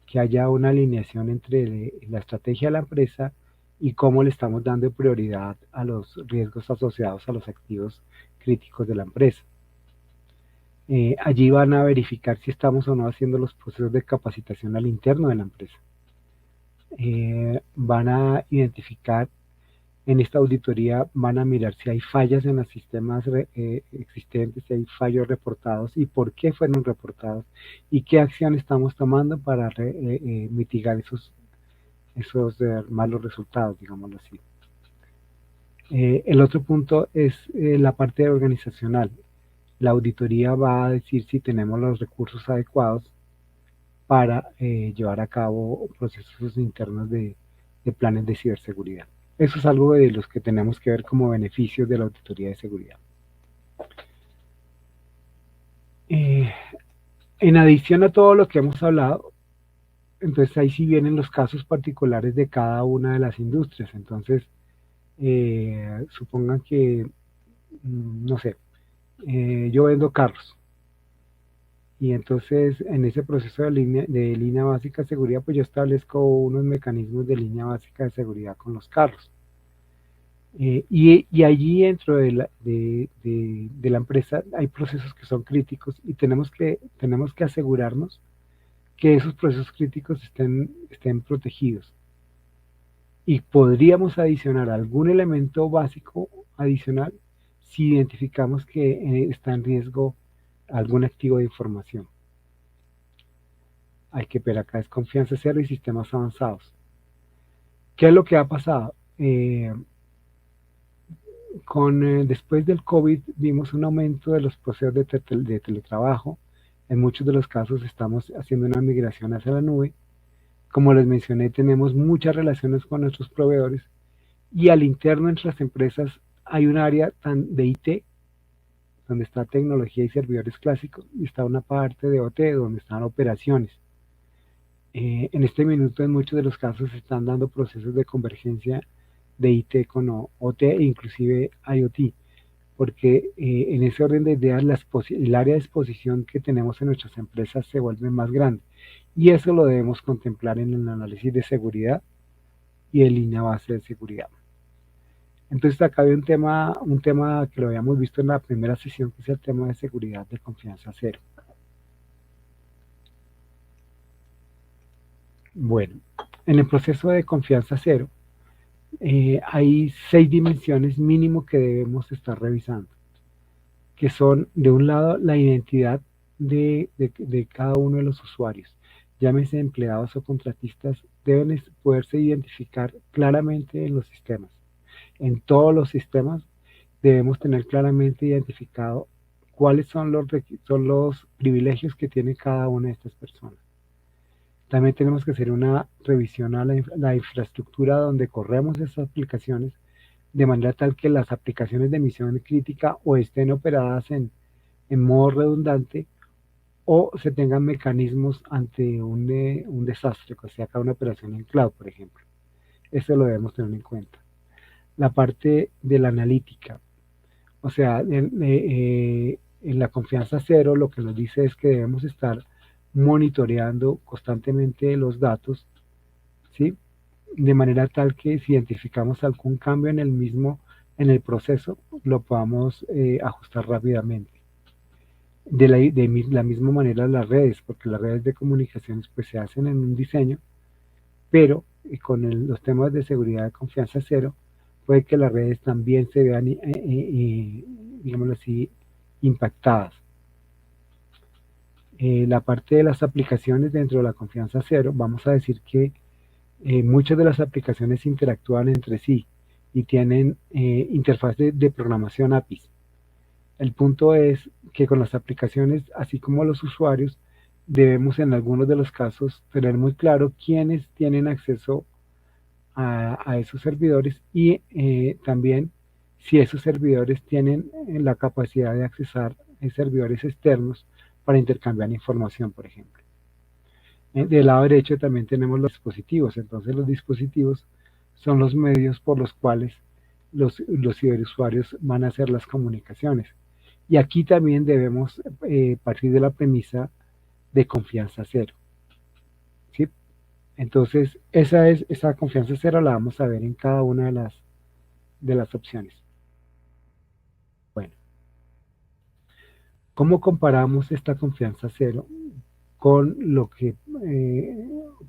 que haya una alineación entre la estrategia de la empresa y cómo le estamos dando prioridad a los riesgos asociados a los activos críticos de la empresa. Allí van a verificar si estamos o no haciendo los procesos de capacitación al interno de la empresa. Van a identificar en esta auditoría, van a mirar si hay fallas en los sistemas existentes, si hay fallos reportados y por qué fueron reportados y qué acción estamos tomando para mitigar esos malos resultados, digámoslo así. El otro punto es la parte organizacional. La auditoría va a decir si tenemos los recursos adecuados para llevar a cabo procesos internos de planes de ciberseguridad. Eso es algo de los que tenemos que ver como beneficios de la auditoría de seguridad. En adición a todo lo que hemos hablado, entonces ahí sí vienen los casos particulares de cada una de las industrias. Entonces, supongan que, no sé, yo vendo carros. Y entonces en ese proceso de línea básica de seguridad, pues yo establezco unos mecanismos de línea básica de seguridad con los carros. Y allí dentro de la empresa hay procesos que son críticos y tenemos que asegurarnos que esos procesos críticos estén protegidos. Y podríamos adicionar algún elemento básico adicional si identificamos que está en riesgo algún activo de información. Hay que ver acá, es confianza cero y sistemas avanzados. ¿Qué es lo que ha pasado? Después del COVID vimos un aumento de los procesos de teletrabajo. En muchos de los casos estamos haciendo una migración hacia la nube. Como les mencioné, tenemos muchas relaciones con nuestros proveedores y al interno entre las empresas hay un área de IT, donde está tecnología y servidores clásicos, y está una parte de OT, donde están operaciones. En este minuto, en muchos de los casos, se están dando procesos de convergencia de IT con OT e inclusive IoT, porque en ese orden de ideas el área de exposición que tenemos en nuestras empresas se vuelve más grande y eso lo debemos contemplar en el análisis de seguridad y en línea base de seguridad. Entonces acá hay un tema que lo habíamos visto en la primera sesión, que es el tema de seguridad de confianza cero. Bueno, en el proceso de confianza cero, hay 6 dimensiones mínimo que debemos estar revisando, que son, de un lado, la identidad de cada uno de los usuarios, llámese empleados o contratistas, deben poderse identificar claramente en los sistemas. En todos los sistemas debemos tener claramente identificado cuáles son los privilegios que tiene cada una de estas personas. También tenemos que hacer una revisión a la infraestructura donde corremos esas aplicaciones, de manera tal que las aplicaciones de emisión crítica o estén operadas en modo redundante o se tengan mecanismos ante un desastre, que sea cada una operación en cloud, por ejemplo. Eso lo debemos tener en cuenta. La parte de la analítica, o sea, en la confianza cero lo que nos dice es que debemos estar monitoreando constantemente los datos, ¿sí? De manera tal que si identificamos algún cambio en el proceso, lo podamos ajustar rápidamente. De la misma manera las redes, porque las redes de comunicaciones pues se hacen en un diseño, pero con los temas de seguridad de confianza cero, puede que las redes también se vean, digámoslo así, impactadas. La parte de las aplicaciones dentro de la confianza cero, vamos a decir que muchas de las aplicaciones interactúan entre sí y tienen interfaz de programación APIs. El punto es que con las aplicaciones, así como los usuarios, debemos en algunos de los casos tener muy claro quiénes tienen acceso a esos servidores y también si esos servidores tienen la capacidad de accesar servidores externos para intercambiar información, por ejemplo. Del lado derecho también tenemos los dispositivos, entonces los dispositivos son los medios por los cuales los ciberusuarios van a hacer las comunicaciones. Y aquí también debemos partir de la premisa de confianza cero. ¿Sí? Entonces, esa confianza cero la vamos a ver en cada una de las opciones. Bueno, ¿Cómo comparamos esta confianza cero con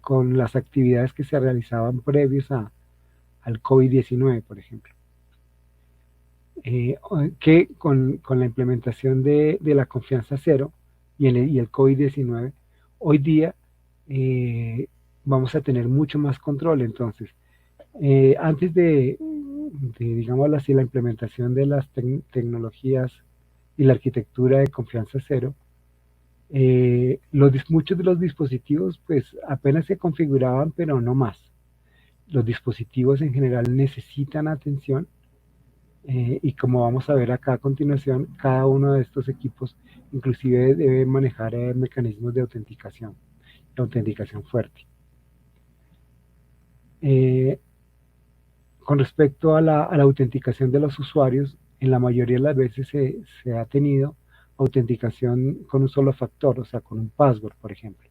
con las actividades que se realizaban previos al COVID-19, por ejemplo? Que con la implementación de la confianza cero y el COVID-19, hoy día eh, vamos a tener mucho más control. Entonces, antes digámoslo así, la implementación de las tecnologías y la arquitectura de confianza cero, muchos de los dispositivos pues apenas se configuraban, pero no más. Los dispositivos en general necesitan atención, y como vamos a ver acá a continuación, cada uno de estos equipos inclusive debe manejar mecanismos de autenticación fuerte. Eh, con respecto a la autenticación de los usuarios, en la mayoría de las veces se ha tenido autenticación con un solo factor, o sea, con un password, por ejemplo,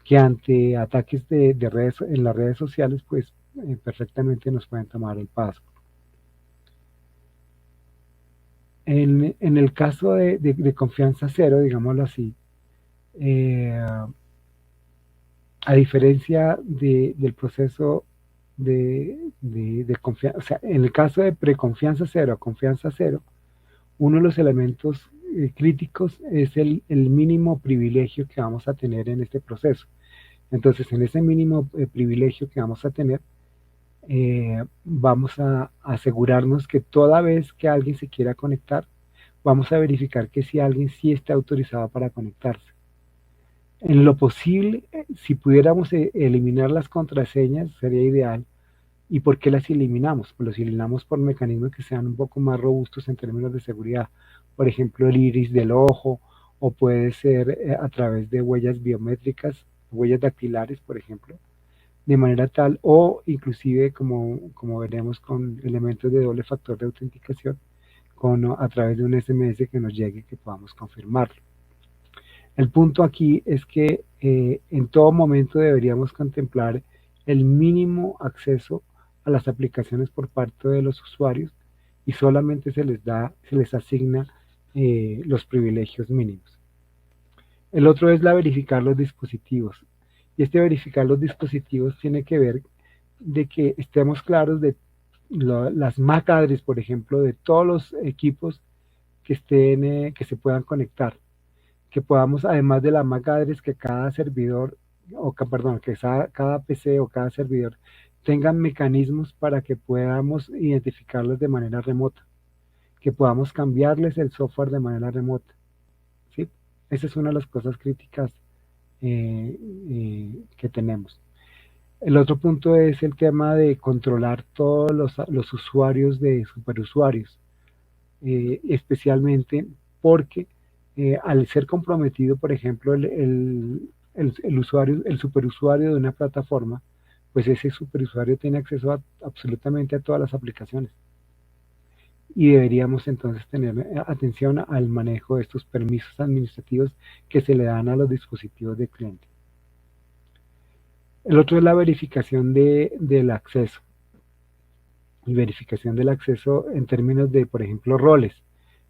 que ante ataques de redes, en las redes sociales, pues perfectamente nos pueden tomar el password. En el caso de confianza cero, digámoslo así, eh, a diferencia del proceso de confianza, o sea, en el caso de preconfianza cero a confianza cero, uno de los elementos críticos es el mínimo privilegio que vamos a tener en este proceso. Entonces, en ese mínimo privilegio que vamos a tener, vamos a asegurarnos que toda vez que alguien se quiera conectar, vamos a verificar que si alguien sí está autorizado para conectarse. En lo posible, si pudiéramos eliminar las contraseñas, sería ideal. ¿Y por qué las eliminamos? Pues las eliminamos por mecanismos que sean un poco más robustos en términos de seguridad. Por ejemplo, el iris del ojo, o puede ser a través de huellas biométricas, huellas dactilares, por ejemplo, de manera tal, o inclusive como veremos con elementos de doble factor de autenticación, a través de un SMS que nos llegue que podamos confirmarlo. El punto aquí es que en todo momento deberíamos contemplar el mínimo acceso a las aplicaciones por parte de los usuarios y solamente se les asigna los privilegios mínimos. El otro es la verificar los dispositivos. Y este verificar los dispositivos tiene que ver de que estemos claros de las MAC address, por ejemplo, de todos los equipos que se puedan conectar, que podamos, además de la MAC address, que cada servidor, perdón, que cada PC o cada servidor tengan mecanismos para que podamos identificarlos de manera remota, que podamos cambiarles el software de manera remota. ¿Sí? Esa es una de las cosas críticas que tenemos. El otro punto es el tema de controlar todos los usuarios de superusuarios, especialmente porque al ser comprometido, por ejemplo, el usuario, el superusuario de una plataforma, pues ese superusuario tiene acceso absolutamente a todas las aplicaciones. Y deberíamos entonces tener atención al manejo de estos permisos administrativos que se le dan a los dispositivos de cliente. El otro es la verificación del acceso. Y verificación del acceso en términos de, por ejemplo, roles.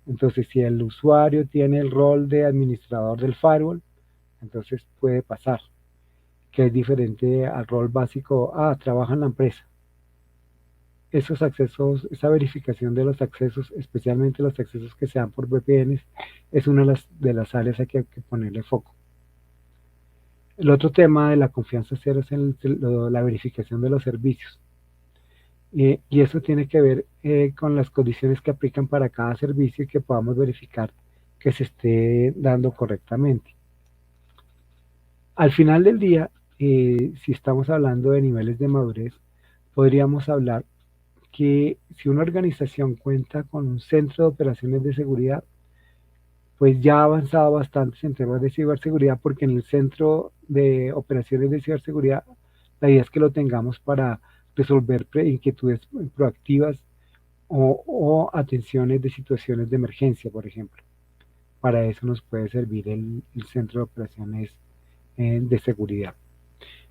Entonces, si el usuario tiene el rol de administrador del firewall, entonces puede pasar, que es diferente al rol básico, trabaja en la empresa. Esos accesos, esa verificación de los accesos, especialmente los accesos que se dan por VPNs, es una de las áreas a que hay que ponerle foco. El otro tema de la confianza cero es la verificación de los servicios. Y eso tiene que ver con las condiciones que aplican para cada servicio y que podamos verificar que se esté dando correctamente. Al final del día, si estamos hablando de niveles de madurez, podríamos hablar que si una organización cuenta con un centro de operaciones de seguridad, pues ya ha avanzado bastante en temas de ciberseguridad, porque en el centro de operaciones de ciberseguridad, la idea es que lo tengamos para resolver inquietudes proactivas o atenciones de situaciones de emergencia, por ejemplo. Para eso nos puede servir el centro de operaciones de seguridad.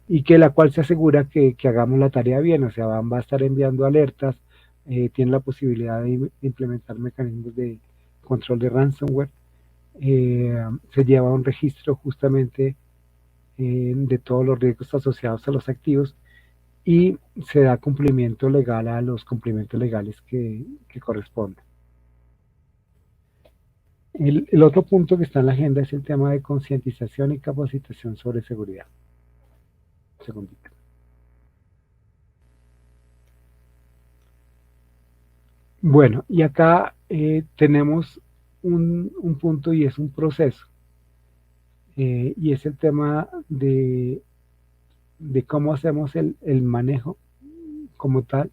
Y que la cual se asegura que hagamos la tarea bien, o sea, va a estar enviando alertas, tiene la posibilidad de implementar mecanismos de control de ransomware se lleva un registro justamente de todos los riesgos asociados a los activos y se da cumplimiento legal a los cumplimientos legales que corresponden. El otro punto que está en la agenda es el tema de concientización y capacitación sobre seguridad. Un segundito. Bueno, y acá tenemos un punto y es un proceso. Y es el tema de cómo hacemos el manejo como tal,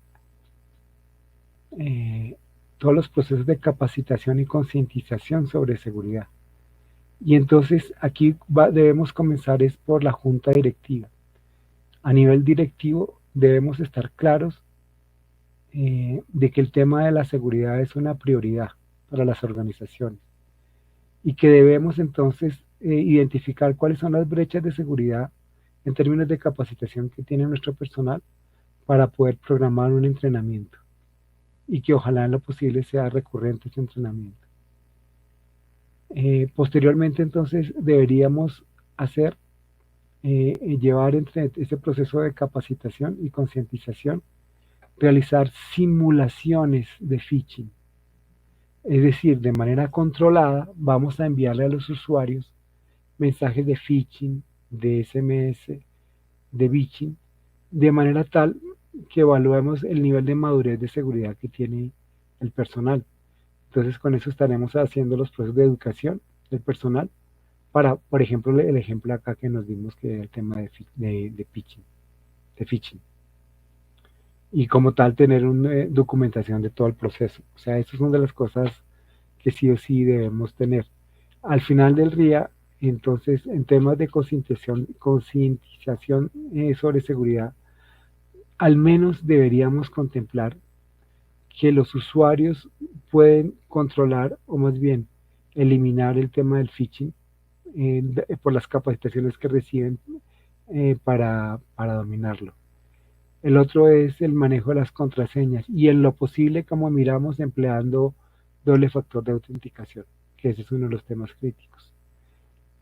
eh, todos los procesos de capacitación y concientización sobre seguridad. Y entonces aquí debemos comenzar es por la junta directiva. A nivel directivo debemos estar claros de que el tema de la seguridad es una prioridad para las organizaciones y que debemos entonces identificar cuáles son las brechas de seguridad en términos de capacitación que tiene nuestro personal para poder programar un entrenamiento y que ojalá en lo posible sea recurrente ese entrenamiento. Posteriormente entonces deberíamos hacer, llevar entre ese proceso de capacitación y concientización, realizar simulaciones de phishing. Es decir, de manera controlada vamos a enviarle a los usuarios mensajes de phishing, de SMS, de phishing, de manera tal que evaluemos el nivel de madurez de seguridad que tiene el personal. Entonces con eso estaremos haciendo los procesos de educación del personal para, por ejemplo, el ejemplo acá que nos dimos que era el tema de phishing, de phishing. Y como tal tener una documentación de todo el proceso. O sea, esas son de las cosas que sí o sí debemos tener. Al final del día, entonces, en temas de concientización sobre seguridad, al menos deberíamos contemplar que los usuarios pueden controlar o más bien eliminar el tema del phishing por las capacitaciones que reciben para dominarlo. El otro es el manejo de las contraseñas y en lo posible, como miramos, empleando doble factor de autenticación, que ese es uno de los temas críticos.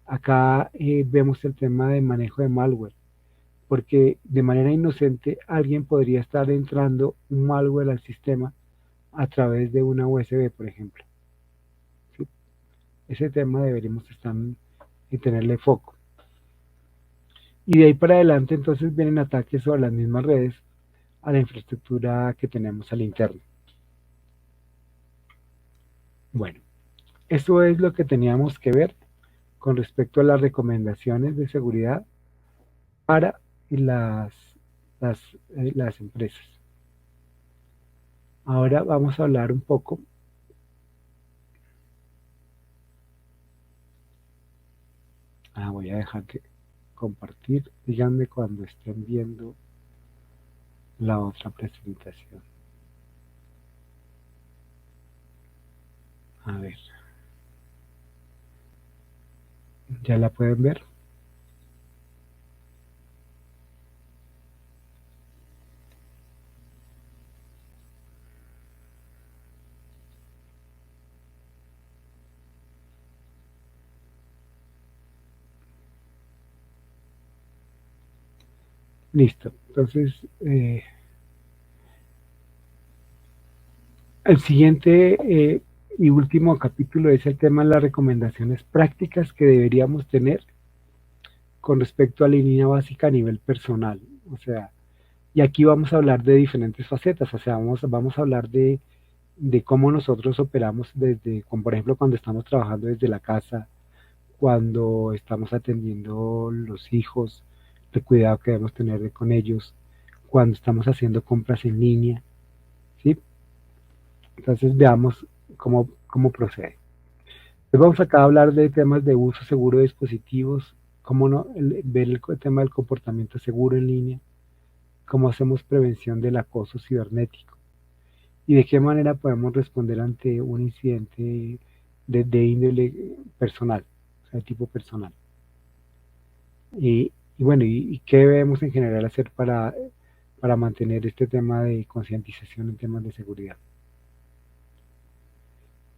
Acá vemos el tema de manejo de malware, porque de manera inocente alguien podría estar entrando un malware al sistema a través de una USB, por ejemplo. ¿Sí? Ese tema deberíamos estar y tenerle foco. Y de ahí para adelante entonces vienen ataques sobre las mismas redes a la infraestructura que tenemos al interno. Bueno, eso es lo que teníamos que ver con respecto a las recomendaciones de seguridad para las, las empresas. Ahora vamos a hablar un poco. Voy a dejar de compartir. Díganme cuando estén viendo la otra presentación. A ver. ¿Ya la pueden ver? Listo. Entonces, el siguiente y último capítulo es el tema de las recomendaciones prácticas que deberíamos tener con respecto a la línea básica a nivel personal. O sea, y aquí vamos a hablar de diferentes facetas. O sea, vamos a hablar de cómo nosotros operamos desde, como por ejemplo, cuando estamos trabajando desde la casa, cuando estamos atendiendo los hijos, el cuidado que debemos tener con ellos, cuando estamos haciendo compras en línea, ¿sí? Entonces veamos cómo procede. Pues vamos acá a hablar de temas de uso seguro de dispositivos, cómo no, ver el tema del comportamiento seguro en línea, cómo hacemos prevención del acoso cibernético y de qué manera podemos responder ante un incidente de índole personal, o sea, de tipo personal. Y bueno, y qué debemos en general hacer para mantener este tema de concientización en temas de seguridad.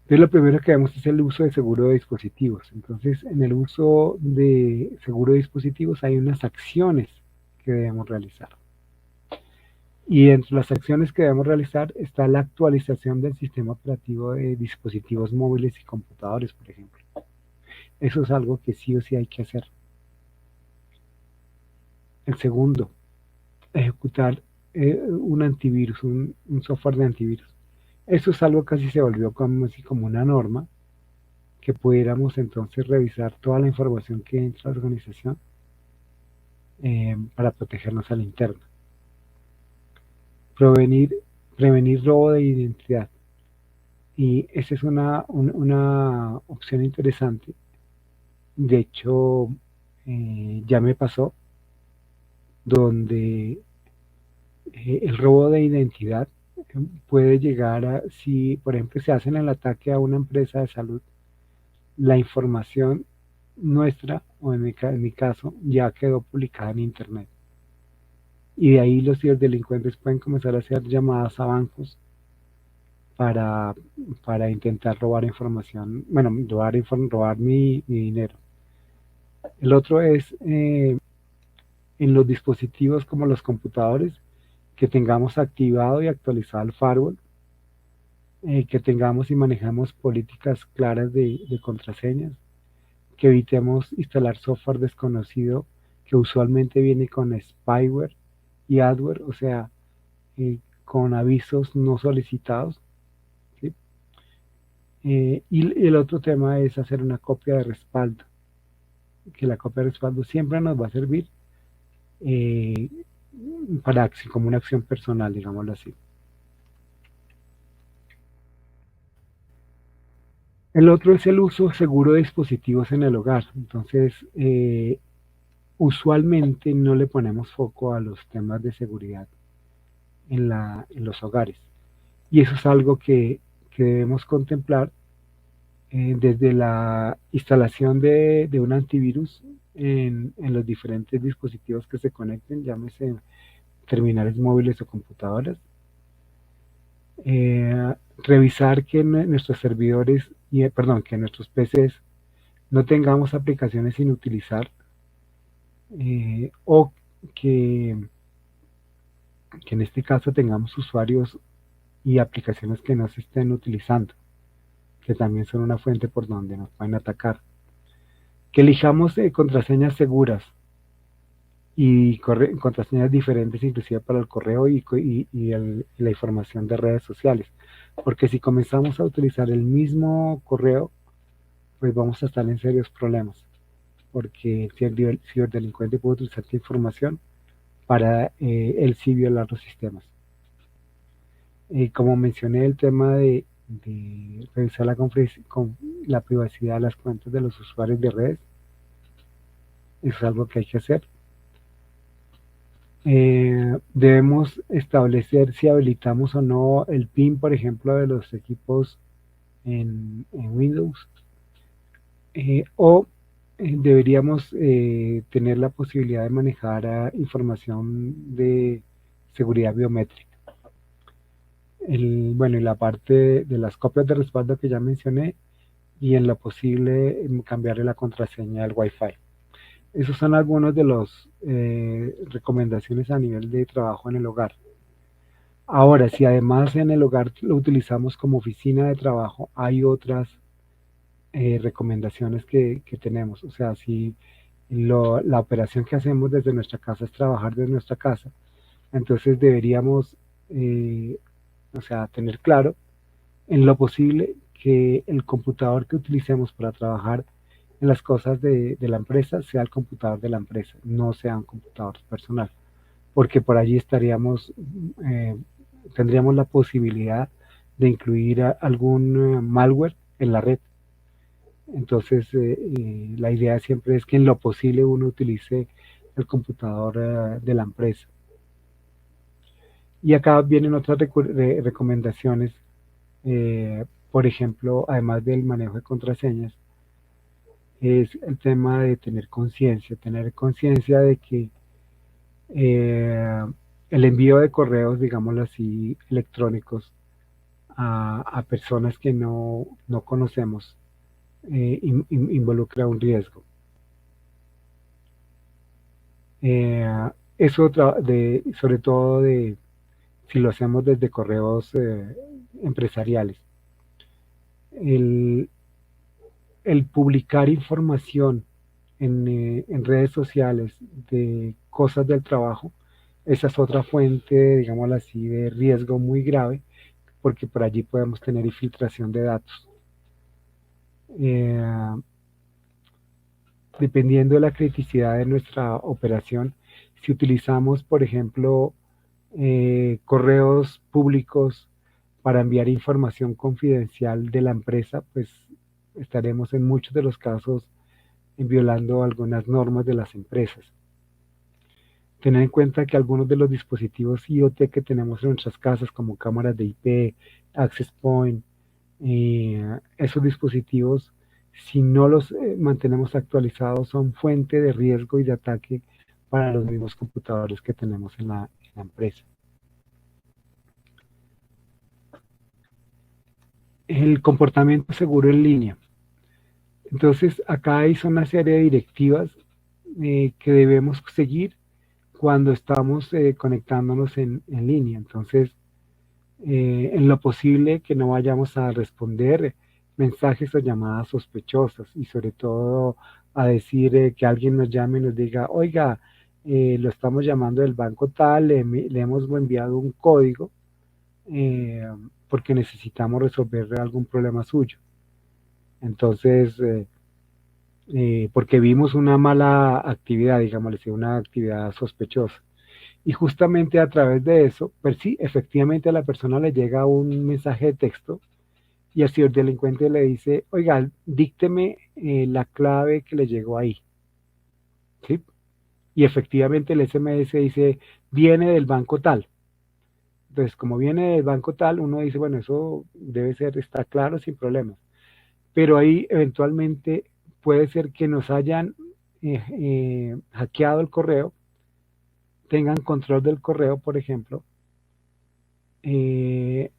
Entonces, lo primero que vemos es el uso de seguro de dispositivos. Entonces, en el uso de seguro de dispositivos hay unas acciones que debemos realizar. Y entre las acciones que debemos realizar está la actualización del sistema operativo de dispositivos móviles y computadores, por ejemplo. Eso es algo que sí o sí hay que hacer. El segundo, ejecutar un antivirus, un software de antivirus. Eso es algo que casi se volvió como, así como una norma, que pudiéramos entonces revisar toda la información que entra a la organización para protegernos a la interna. Prevenir, prevenir robo de identidad. Y esa es una opción interesante. De hecho, ya me pasó donde el robo de identidad puede llegar a, si por ejemplo se hacen el ataque a una empresa de salud, la información nuestra, o en mi caso, ya quedó publicada en Internet. Y de ahí los ciberdelincuentes pueden comenzar a hacer llamadas a bancos para, para intentar robar información, bueno, robar mi dinero. El otro es en los dispositivos como los computadores, que tengamos activado y actualizado el firewall, que tengamos y manejemos políticas claras de contraseñas, que evitemos instalar software desconocido que usualmente viene con spyware y adware, o sea, con avisos no solicitados. ¿Sí? Y el otro tema es hacer una copia de respaldo, que la copia de respaldo siempre nos va a servir eh, como una acción personal, digámoslo así. El otro es el uso seguro de dispositivos en el hogar. Entonces, usualmente no le ponemos foco a los temas de seguridad en los hogares. Y eso es algo que debemos contemplar desde la instalación de un antivirus en los diferentes dispositivos que se conecten, llámese terminales móviles o computadoras. Revisar que nuestros servidores, perdón, que nuestros PCs no tengamos aplicaciones sin utilizar, o que, que en este caso tengamos usuarios y aplicaciones que no se estén utilizando, que también son una fuente por donde nos pueden atacar. Que elijamos contraseñas seguras y contraseñas diferentes inclusive para el correo y la información de redes sociales. Porque si comenzamos a utilizar el mismo correo, pues vamos a estar en serios problemas. Porque si el ciberdelincuente puede utilizar esta información para él sí violar los sistemas. Como mencioné, el tema de revisar la privacidad de las cuentas de los usuarios de redes, es algo que hay que hacer. Debemos establecer si habilitamos o no el PIN, por ejemplo, de los equipos en Windows, o deberíamos tener la posibilidad de manejar información de seguridad biométrica. Bueno, y la parte de las copias de respaldo que ya mencioné, y en lo posible cambiarle la contraseña al Wi-Fi. Esos son algunos de las recomendaciones a nivel de trabajo en el hogar. Ahora, si además en el hogar lo utilizamos como oficina de trabajo, hay otras recomendaciones que tenemos. O sea, si la operación que hacemos desde nuestra casa es trabajar desde nuestra casa, entonces deberíamos, o sea, tener claro en lo posible que el computador que utilicemos para trabajar en las cosas de la empresa sea el computador de la empresa, no sea un computador personal, porque por allí eh, tendríamos la posibilidad de incluir algún malware en la red. Entonces, la idea siempre es que en lo posible uno utilice el computador de la empresa. Y acá vienen otras recomendaciones, por ejemplo, además del manejo de contraseñas, es el tema de tener conciencia de que eh, el envío de correos, digámoslo así, electrónicos a personas que no conocemos involucra un riesgo. Eso sobre todo si lo hacemos desde correos empresariales. El, el publicar información en redes sociales de cosas del trabajo, esa es otra fuente, digámoslo así, de riesgo muy grave, porque por allí podemos tener infiltración de datos. Eh, Dependiendo de la criticidad de nuestra operación, si utilizamos, por ejemplo, correos públicos para enviar información confidencial de la empresa, pues estaremos en muchos de los casos violando algunas normas de las empresas. Tener en cuenta que algunos de los dispositivos IoT que tenemos en nuestras casas, como cámaras de IP, Access Point, esos dispositivos, si no los mantenemos actualizados, son fuente de riesgo y de ataque para los mismos computadores que tenemos en la empresa. El comportamiento seguro en línea. Entonces, acá hay una serie de directivas que debemos seguir cuando estamos conectándonos en línea. Entonces, en lo posible que no vayamos a responder mensajes o llamadas sospechosas y sobre todo a decir que alguien nos llame y nos diga, oiga, lo estamos llamando del banco tal, le hemos enviado un código eh, porque necesitamos resolver algún problema suyo. Entonces, porque vimos una mala actividad, digamos, una actividad sospechosa. Y justamente a través de eso, pues sí, efectivamente a la persona le llega un mensaje de texto y el ciberdelincuente le dice, oiga, dícteme la clave que le llegó ahí. ¿Sí? Y efectivamente el SMS dice, viene del banco tal. Entonces, como viene del banco tal, uno dice, bueno, eso debe ser, está claro, sin problemas. Pero ahí eventualmente puede ser que nos hayan hackeado el correo, tengan control del correo, por ejemplo, eh,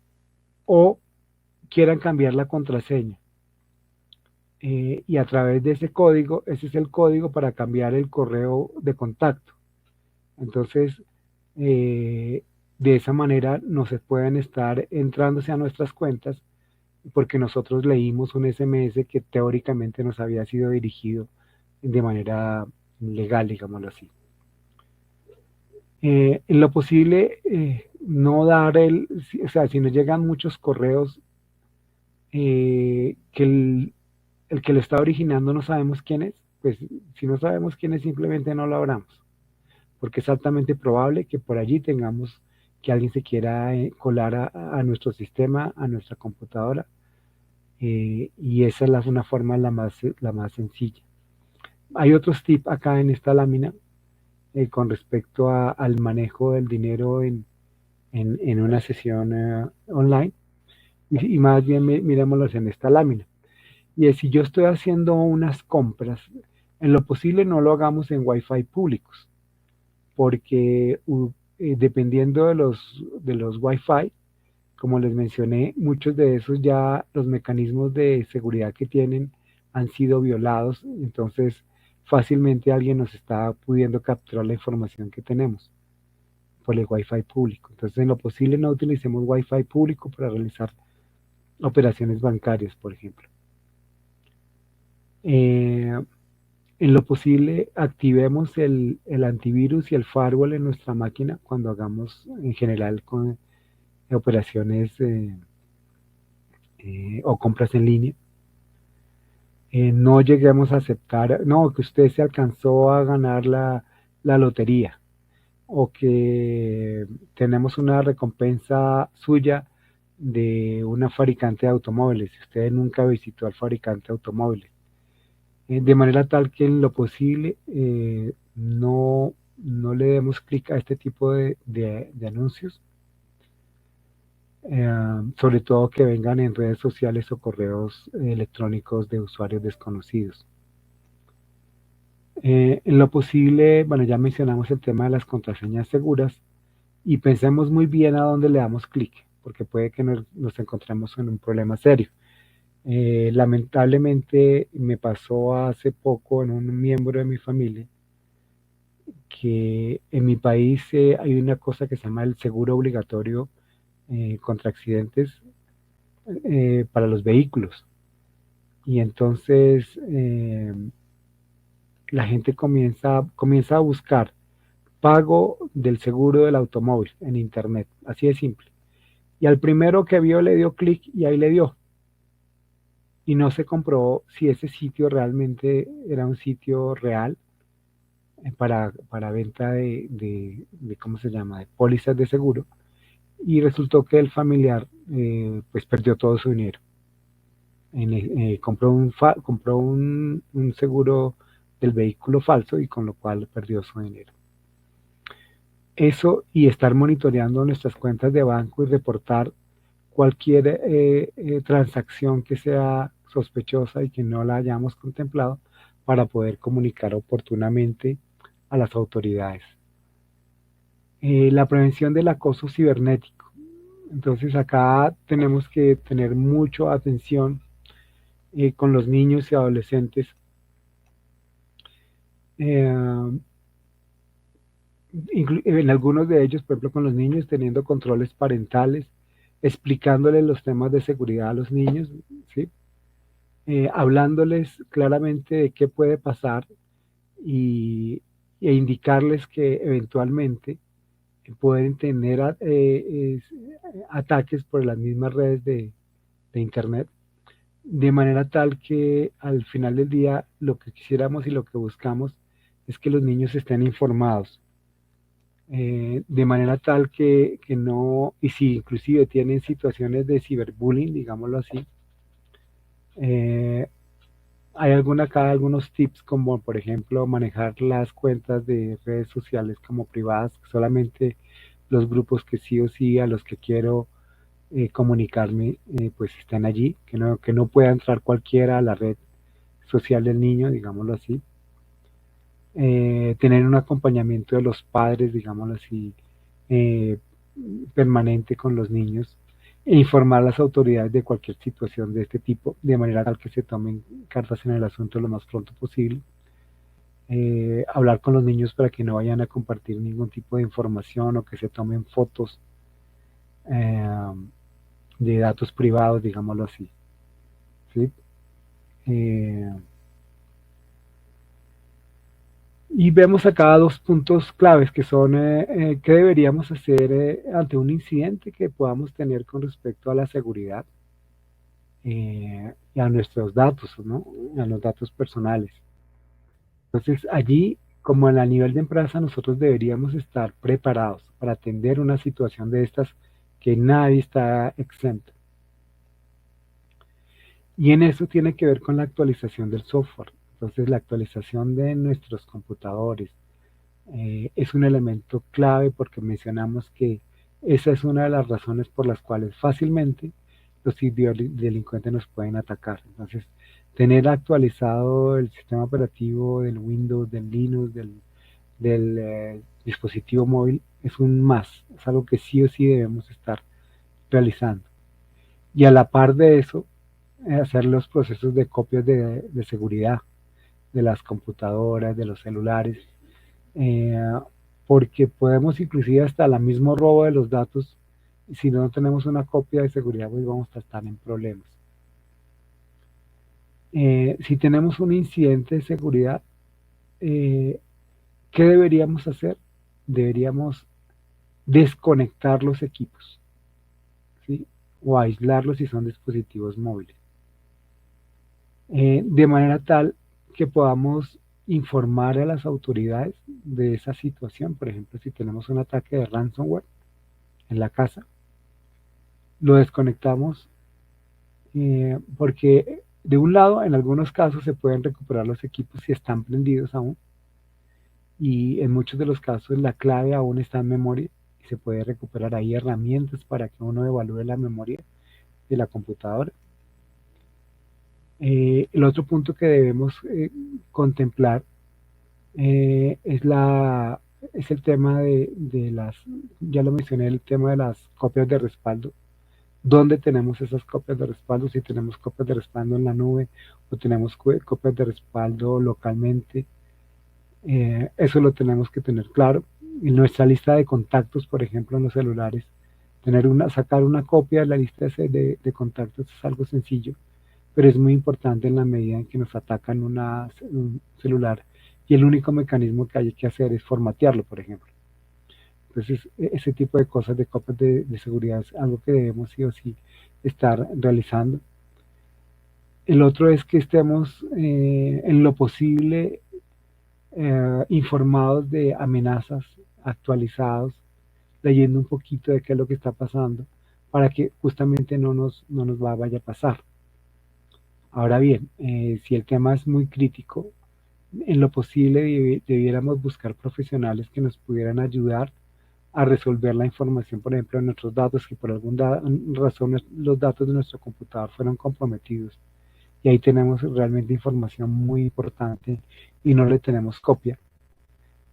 o quieran cambiar la contraseña. Y a través de ese código, ese es el código para cambiar el correo de contacto. Entonces, eh, de esa manera no se pueden estar entrándose a nuestras cuentas porque nosotros leímos un SMS que teóricamente nos había sido dirigido de manera legal, digámoslo así. En lo posible, no dar o sea, si nos llegan muchos correos que el que lo está originando no sabemos quién es, pues si no sabemos quién es, simplemente no lo abramos, porque es altamente probable que por allí tengamos que alguien se quiera colar a nuestro sistema, a nuestra computadora, y esa es una forma la más sencilla. Hay otros tips acá en esta lámina con respecto al manejo del dinero en una sesión online, y más bien miremoslos en esta lámina. Y es, si yo estoy haciendo unas compras, en lo posible no lo hagamos en Wi-Fi públicos, porque dependiendo de los Wi-Fi, como les mencioné, muchos de esos ya los mecanismos de seguridad que tienen han sido violados, entonces fácilmente alguien nos está pudiendo capturar la información que tenemos por el Wi-Fi público. Entonces, en lo posible no utilicemos Wi-Fi público para realizar operaciones bancarias, por ejemplo. Eh, en lo posible, activemos el antivirus y el firewall en nuestra máquina cuando hagamos en general con operaciones o compras en línea. No lleguemos a aceptar, no, que usted se alcanzó a ganar la lotería o que tenemos una recompensa suya de una fabricante de automóviles. Si usted nunca visitó al fabricante de automóviles, de manera tal que en lo posible no le demos clic a este tipo de anuncios, sobre todo que vengan en redes sociales o correos electrónicos de usuarios desconocidos. En lo posible, bueno, ya mencionamos el tema de las contraseñas seguras y pensemos muy bien a dónde le damos clic. porque puede que nos encontremos en un problema serio. Lamentablemente me pasó hace poco en un miembro de mi familia que en mi país hay una cosa que se llama el seguro obligatorio contra accidentes para los vehículos. Y entonces la gente comienza a buscar pago del seguro del automóvil en internet, así de simple. Y al primero que vio le dio clic y ahí le dio. Y no se comprobó si ese sitio realmente era un sitio real para venta de, ¿cómo se llama?, de pólizas de seguro. Y resultó que el familiar pues perdió todo su dinero. Compró un seguro del vehículo falso y con lo cual perdió su dinero. Eso y estar monitoreando nuestras cuentas de banco y reportar cualquier transacción que sea sospechosa y que no la hayamos contemplado para poder comunicar oportunamente a las autoridades. La prevención del acoso cibernético. Entonces acá tenemos que tener mucha atención con los niños y adolescentes. Eh, en algunos de ellos, por ejemplo, con los niños, teniendo controles parentales, explicándoles los temas de seguridad a los niños, ¿sí? Hablándoles claramente de qué puede pasar y, e indicarles que eventualmente pueden tener ataques por las mismas redes de Internet, de manera tal que al final del día lo que quisiéramos y lo que buscamos es que los niños estén informados, de manera tal que no, y si inclusive tienen situaciones de ciberbullying, digámoslo así, eh, hay acá algunos tips como por ejemplo manejar las cuentas de redes sociales como privadas, solamente los grupos que sí o sí a los que quiero comunicarme pues están allí, que no pueda entrar cualquiera a la red social del niño, digámoslo así. Tener un acompañamiento de los padres, digámoslo así, eh, permanente con los niños e informar a las autoridades de cualquier situación de este tipo, de manera tal que se tomen cartas en el asunto lo más pronto posible. Hablar con los niños para que no vayan a compartir ningún tipo de información o que se tomen fotos eh, de datos privados, digámoslo así. ¿Sí? Eh, Y vemos acá dos puntos claves que son qué deberíamos hacer ante un incidente que podamos tener con respecto a la seguridad y a nuestros datos, ¿no? A los datos personales. Entonces allí, como a nivel de empresa, nosotros deberíamos estar preparados para atender una situación de estas que nadie está exento. Y en eso tiene que ver con la actualización del software. Entonces la actualización de nuestros computadores, es un elemento clave porque mencionamos que esa es una de las razones por las cuales fácilmente los delincuentes nos pueden atacar. Entonces, tener actualizado el sistema operativo del Windows, del Linux, del dispositivo móvil es un más, es algo que sí o sí debemos estar realizando. Y a la par de eso, hacer los procesos de copias de seguridad de las computadoras, de los celulares, eh, porque podemos inclusive hasta el mismo robo de los datos, si no tenemos una copia de seguridad, pues vamos a estar en problemas. Si tenemos un incidente de seguridad, eh, ¿qué deberíamos hacer? Deberíamos desconectar los equipos, ¿sí? O aislarlos si son dispositivos móviles, de manera tal que podamos informar a las autoridades de esa situación. Por ejemplo, si tenemos un ataque de ransomware en la casa, lo desconectamos porque de un lado, en algunos casos se pueden recuperar los equipos si están prendidos aún y en muchos de los casos la clave aún está en memoria y se puede recuperar. Hay herramientas para que uno evalúe la memoria de la computadora. El otro punto que debemos contemplar es es el tema ya lo mencioné, el tema de las copias de respaldo. ¿Dónde tenemos esas copias de respaldo? Si tenemos copias de respaldo en la nube o tenemos copias de respaldo localmente. Eso lo tenemos que tener claro. En nuestra lista de contactos, por ejemplo, en los celulares, sacar una copia de la lista de contactos es algo sencillo, pero es muy importante en la medida en que nos atacan un celular y el único mecanismo que hay que hacer es formatearlo, por ejemplo. Entonces, ese tipo de cosas de copias de seguridad es algo que debemos sí o sí estar realizando. El otro es que estemos en lo posible informados de amenazas, actualizados, leyendo un poquito de qué es lo que está pasando, para que justamente no nos vaya a pasar. Ahora bien, si el tema es muy crítico, en lo posible debiéramos buscar profesionales que nos pudieran ayudar a resolver la información, por ejemplo, de nuestros datos, que por alguna razón los datos de nuestro computador fueron comprometidos. Y ahí tenemos realmente información muy importante y no le tenemos copia.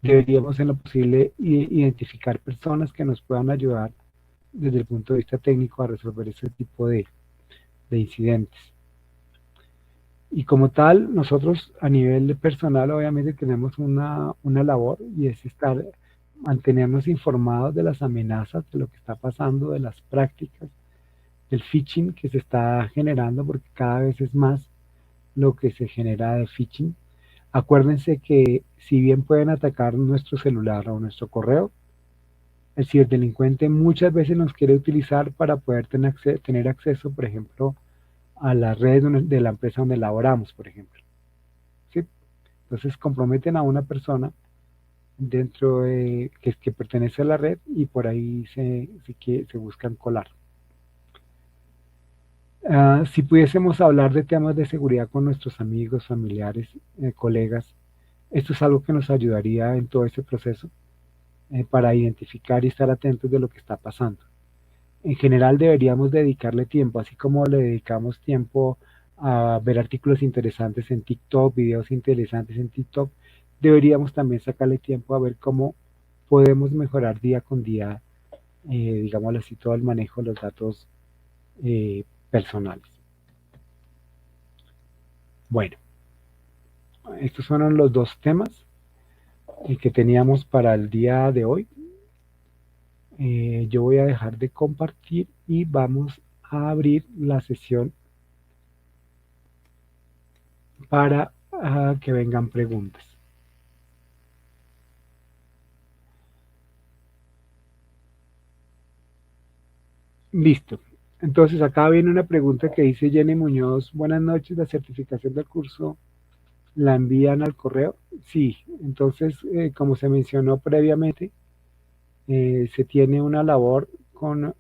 Deberíamos en lo posible identificar personas que nos puedan ayudar desde el punto de vista técnico a resolver ese tipo de incidentes. Y como tal, nosotros a nivel personal obviamente tenemos una labor y es mantenernos informados de las amenazas, de lo que está pasando, de las prácticas, del phishing que se está generando, porque cada vez es más lo que se genera de phishing. Acuérdense que si bien pueden atacar nuestro celular o nuestro correo, el ciberdelincuente muchas veces nos quiere utilizar para poder tener acceso, por ejemplo, a las redes de la empresa donde laboramos, por ejemplo. ¿Sí? Entonces comprometen a una persona que pertenece a la red y por ahí se buscan colar. Si pudiésemos hablar de temas de seguridad con nuestros amigos, familiares, colegas, esto es algo que nos ayudaría en todo ese proceso para identificar y estar atentos de lo que está pasando. En general deberíamos dedicarle tiempo, así como le dedicamos tiempo a ver artículos interesantes en TikTok, videos interesantes en TikTok, deberíamos también sacarle tiempo a ver cómo podemos mejorar día con día, digámoslo así, todo el manejo de los datos personales. Bueno, estos fueron los dos temas que teníamos para el día de hoy. Yo voy a dejar de compartir y vamos a abrir la sesión para que vengan preguntas. Listo. Entonces acá viene una pregunta que dice Jenny Muñoz. Buenas noches, la certificación del curso la envían al correo. Sí, entonces como se mencionó previamente, se tiene una labor con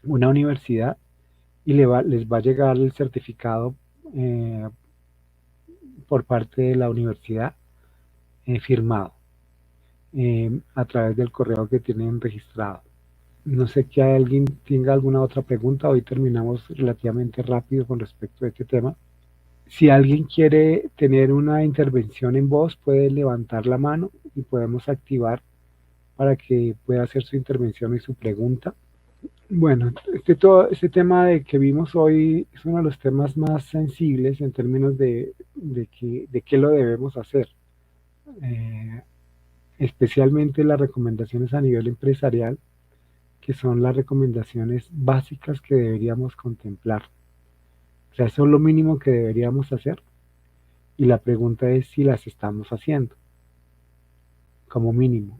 una universidad y les va a llegar el certificado eh, por parte de la universidad firmado a través del correo que tienen registrado. No sé que alguien tenga alguna otra pregunta. Hoy terminamos relativamente rápido con respecto a este tema. Si alguien quiere tener una intervención en voz, puede levantar la mano y podemos activar para que pueda hacer su intervención y su pregunta. Bueno, este tema que vimos hoy es uno de los temas más sensibles en términos de qué lo debemos hacer. Eh, Especialmente las recomendaciones a nivel empresarial, que son las recomendaciones básicas que deberíamos contemplar. O sea, eso es lo mínimo que deberíamos hacer y la pregunta es si las estamos haciendo, como mínimo,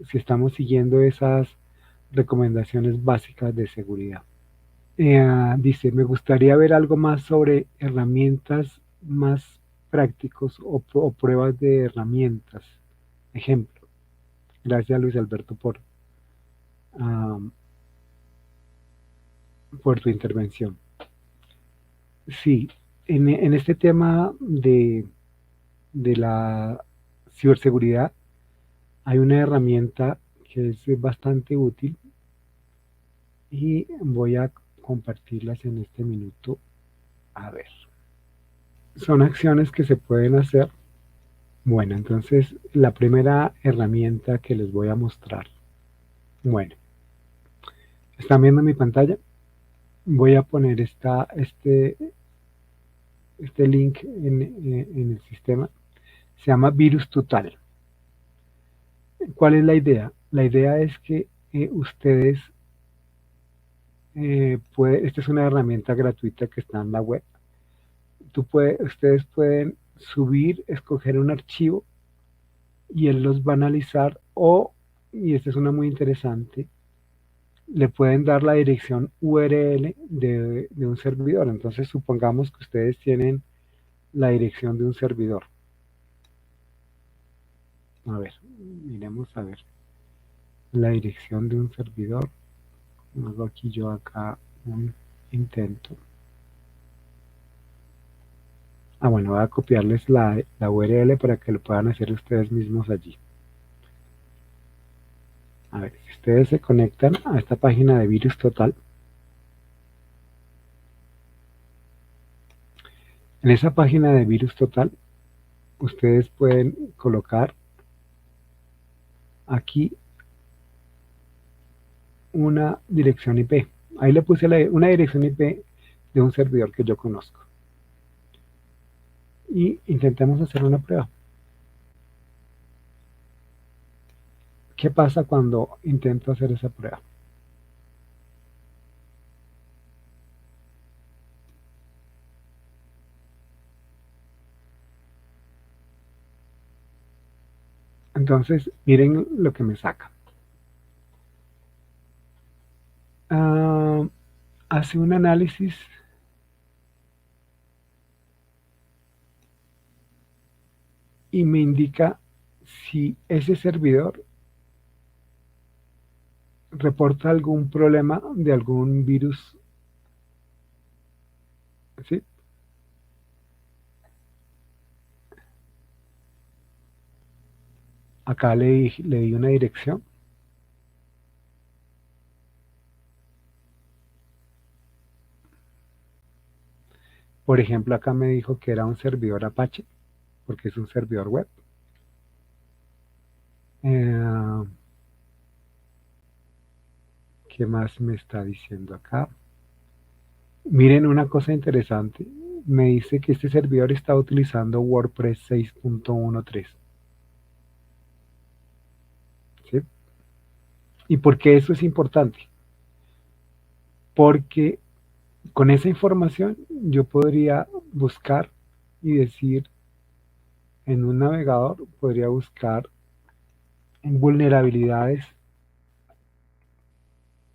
si estamos siguiendo esas recomendaciones básicas de seguridad. Dice, me gustaría ver algo más sobre herramientas más prácticos o pruebas de herramientas. Ejemplo. Gracias Luis Alberto um, por tu intervención. Sí, en este tema de la ciberseguridad hay una herramienta que es bastante útil y voy a compartirlas en este minuto. A ver, son acciones que se pueden hacer. Bueno, entonces la primera herramienta que les voy a mostrar. Bueno, ¿Están viendo mi pantalla? Voy a poner este link en el sistema. Se llama Virus Total. ¿Cuál es la idea? La idea es que ustedes, esta es una herramienta gratuita que está en la web. Ustedes pueden subir, escoger un archivo y él los va a analizar o, y esta es una muy interesante, le pueden dar la dirección URL de un servidor. Entonces supongamos que ustedes tienen la dirección de un servidor. A ver, miremos a ver la dirección de un servidor. Hago aquí yo acá un intento. Bueno, voy a copiarles la URL para que lo puedan hacer ustedes mismos allí. A ver, si ustedes se conectan a esta página de Virus Total, en esa página de Virus Total, ustedes pueden colocar aquí una dirección IP. Ahí le puse una dirección IP de un servidor que yo conozco. Y intentemos hacer una prueba. ¿Qué pasa cuando intento hacer esa prueba? Entonces, miren lo que me saca. Hace un análisis y me indica si ese servidor reporta algún problema de algún virus, ¿sí? Acá le di una dirección. Por ejemplo, acá me dijo que era un servidor Apache, porque es un servidor web. Eh, ¿Qué más me está diciendo acá? Miren una cosa interesante. Me dice que este servidor está utilizando WordPress 6.13. ¿Sí? ¿Y por qué eso es importante? Porque con esa información yo podría buscar y decir en un navegador, podría buscar en vulnerabilidades.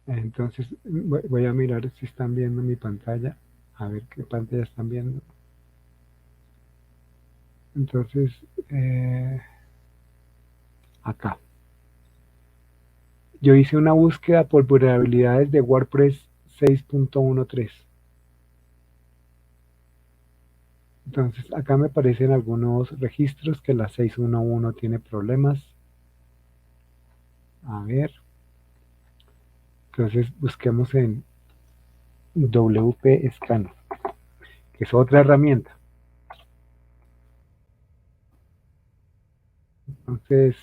Entonces voy a mirar si están viendo mi pantalla, a ver qué pantalla están viendo. Entonces, acá. Yo hice una búsqueda por vulnerabilidades de WordPress 6.13. Entonces, acá me aparecen algunos registros que la 6.1.1 tiene problemas. A ver. Entonces, busquemos en WP Scan, que es otra herramienta. Entonces,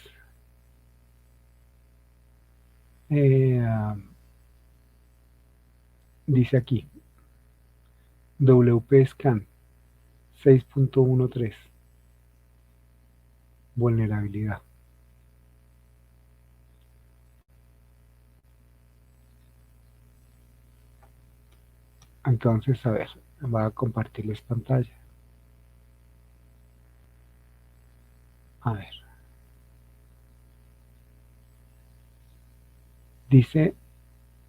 dice aquí, WP Scan 6.13, vulnerabilidad. Entonces, a ver, voy a compartirles pantalla. A ver. Dice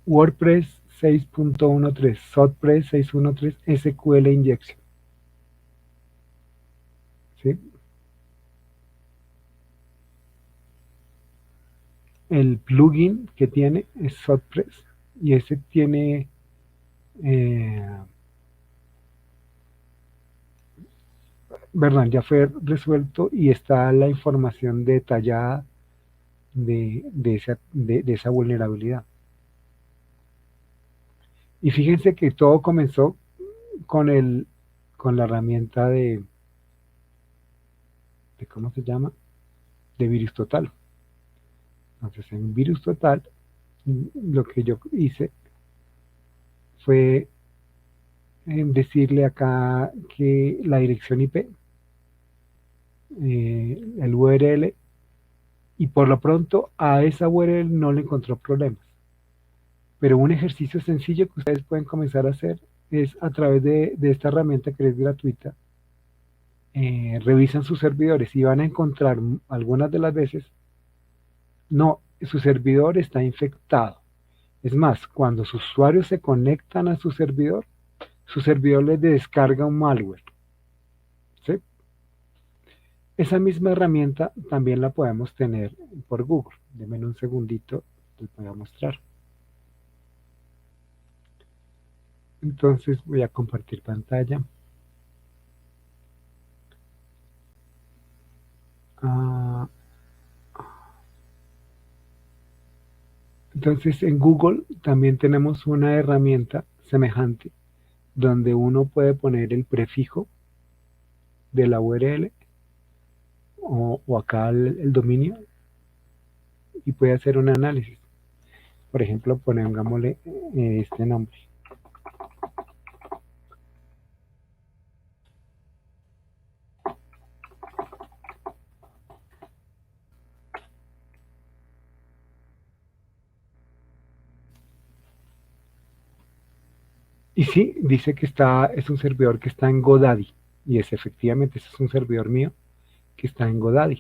WordPress 6.13, SoftPress 6.13, SQL Injection. ¿Sí? El plugin que tiene es SoftPress y ese tiene verdad, ya fue resuelto y está la información detallada de esa vulnerabilidad. Y fíjense que todo comenzó con la herramienta de ¿cómo se llama? De Virus Total. Entonces en Virus Total lo que yo hice fue decirle acá que la dirección IP, el URL, y por lo pronto a esa URL no le encontró problemas. Pero un ejercicio sencillo que ustedes pueden comenzar a hacer es a través de esta herramienta que es gratuita, revisan sus servidores y van a encontrar algunas de las veces, no, su servidor está infectado. Es más, cuando sus usuarios se conectan a su servidor les descarga un malware. ¿Sí? Esa misma herramienta también la podemos tener por Google. Denme un segundito, les voy a mostrar. Entonces voy a compartir pantalla. Entonces en Google también tenemos una herramienta semejante donde uno puede poner el prefijo de la URL o acá el dominio y puede hacer un análisis. Por ejemplo, pongámosle este nombre. Y sí, dice que es un servidor que está en GoDaddy. Y es efectivamente, ese es un servidor mío que está en GoDaddy.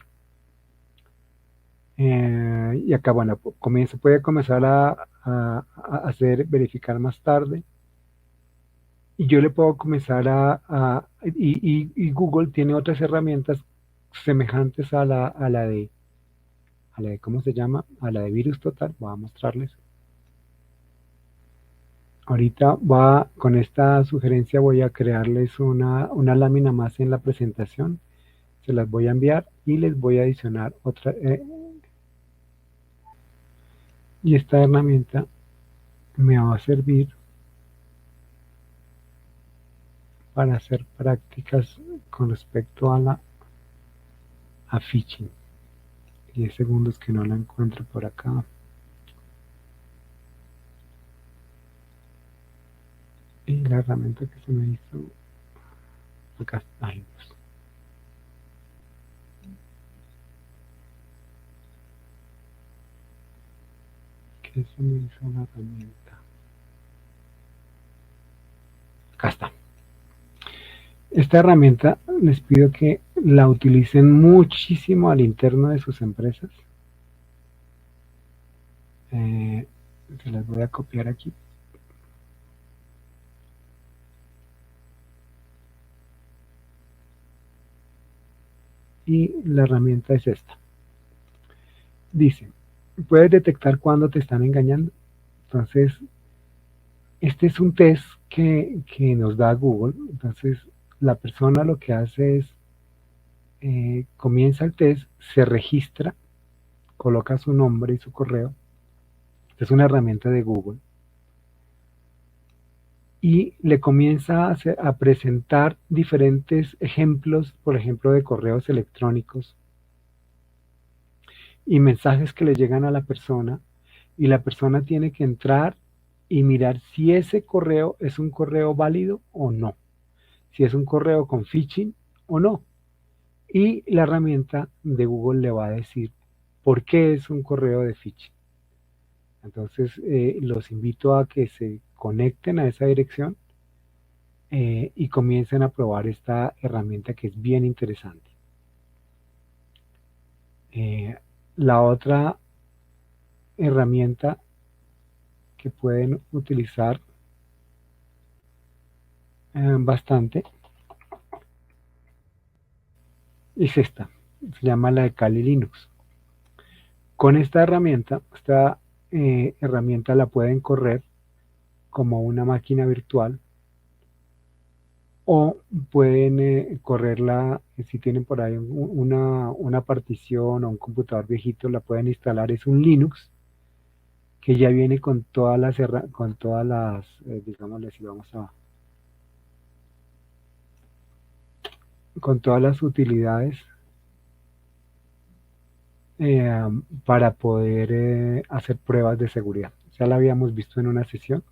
Y acá, bueno, puede comenzar a hacer, verificar más tarde. Y yo le puedo comenzar y Google tiene otras herramientas semejantes a la de, ¿cómo se llama? A la de Virus Total. Voy a mostrarles. Ahorita con esta sugerencia voy a crearles una lámina más en la presentación. Se las voy a enviar y les voy a adicionar otra. Y esta herramienta me va a servir para hacer prácticas con respecto a phishing. 10 segundos que no la encuentro por acá. Y la herramienta que se me hizo acá está. ¿Qué se me hizo la herramienta? Acá está. Esta herramienta les pido que la utilicen muchísimo al interno de sus empresas. Se las voy a copiar aquí. Y la herramienta es esta. Dice, puedes detectar cuando te están engañando. Entonces, este es un test que nos da Google. Entonces, la persona lo que hace es, comienza el test, se registra, coloca su nombre y su correo. Es una herramienta de Google. Y le comienza a presentar diferentes ejemplos, por ejemplo, de correos electrónicos y mensajes que le llegan a la persona, y la persona tiene que entrar y mirar si ese correo es un correo válido o no, si es un correo con phishing o no. Y la herramienta de Google le va a decir por qué es un correo de phishing. Entonces, los invito a que se conecten a esa dirección y comiencen a probar esta herramienta que es bien interesante. La otra herramienta que pueden utilizar bastante es esta, se llama la de Kali Linux. Con esta herramienta la pueden correr como una máquina virtual o pueden correrla, si tienen por ahí una partición o un computador viejito, la pueden instalar. Es un Linux que ya viene con todas las, digámosle, si vamos con todas las utilidades para poder hacer pruebas de seguridad. ya la habíamos visto en una sesión,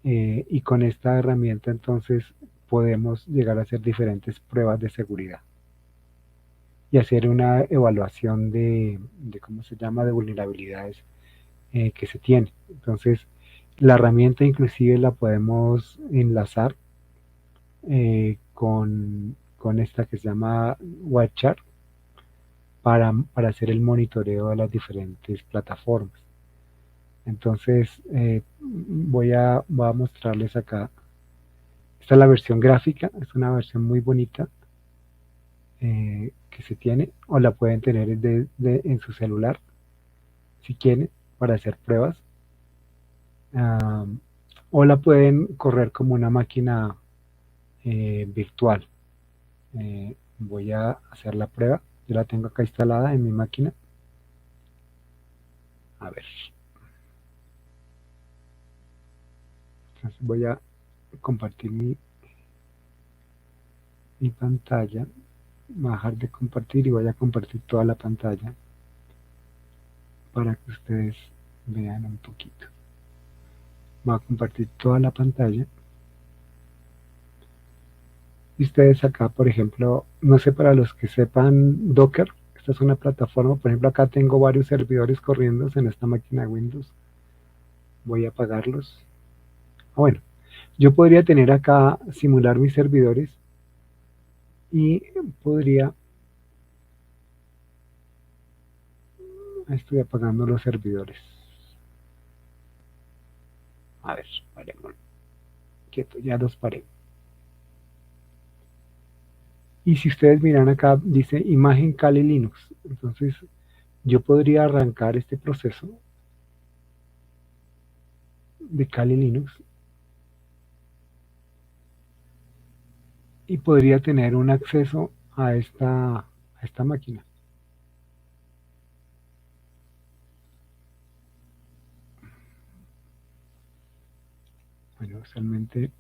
y con esta herramienta entonces podemos llegar a hacer diferentes pruebas de seguridad y hacer una evaluación de ¿cómo se llama?, de vulnerabilidades que se tiene. Entonces, la herramienta inclusive la podemos enlazar con esta que se llama WebChat para hacer el monitoreo de las diferentes plataformas. Entonces, voy a mostrarles acá. Esta es la versión gráfica, es una versión muy bonita que se tiene, o la pueden tener en su celular si quieren para hacer pruebas, o la pueden correr como una máquina virtual. Voy a hacer la prueba, yo la tengo acá instalada en mi máquina. A ver, entonces voy a compartir mi pantalla, bajar de compartir y voy a compartir toda la pantalla para que ustedes vean un poquito. Voy a compartir toda la pantalla. Y ustedes acá, por ejemplo, no sé, para los que sepan Docker, esta es una plataforma, por ejemplo, acá tengo varios servidores corriendo en esta máquina de Windows. Voy a apagarlos. Bueno, yo podría tener acá, simular mis servidores y podría, estoy apagando los servidores. A ver, paremos. Quieto, ya los paré. Y si ustedes miran acá, dice imagen Kali Linux. Entonces, yo podría arrancar este proceso de Kali Linux y podría tener un acceso a esta máquina. Bueno, realmente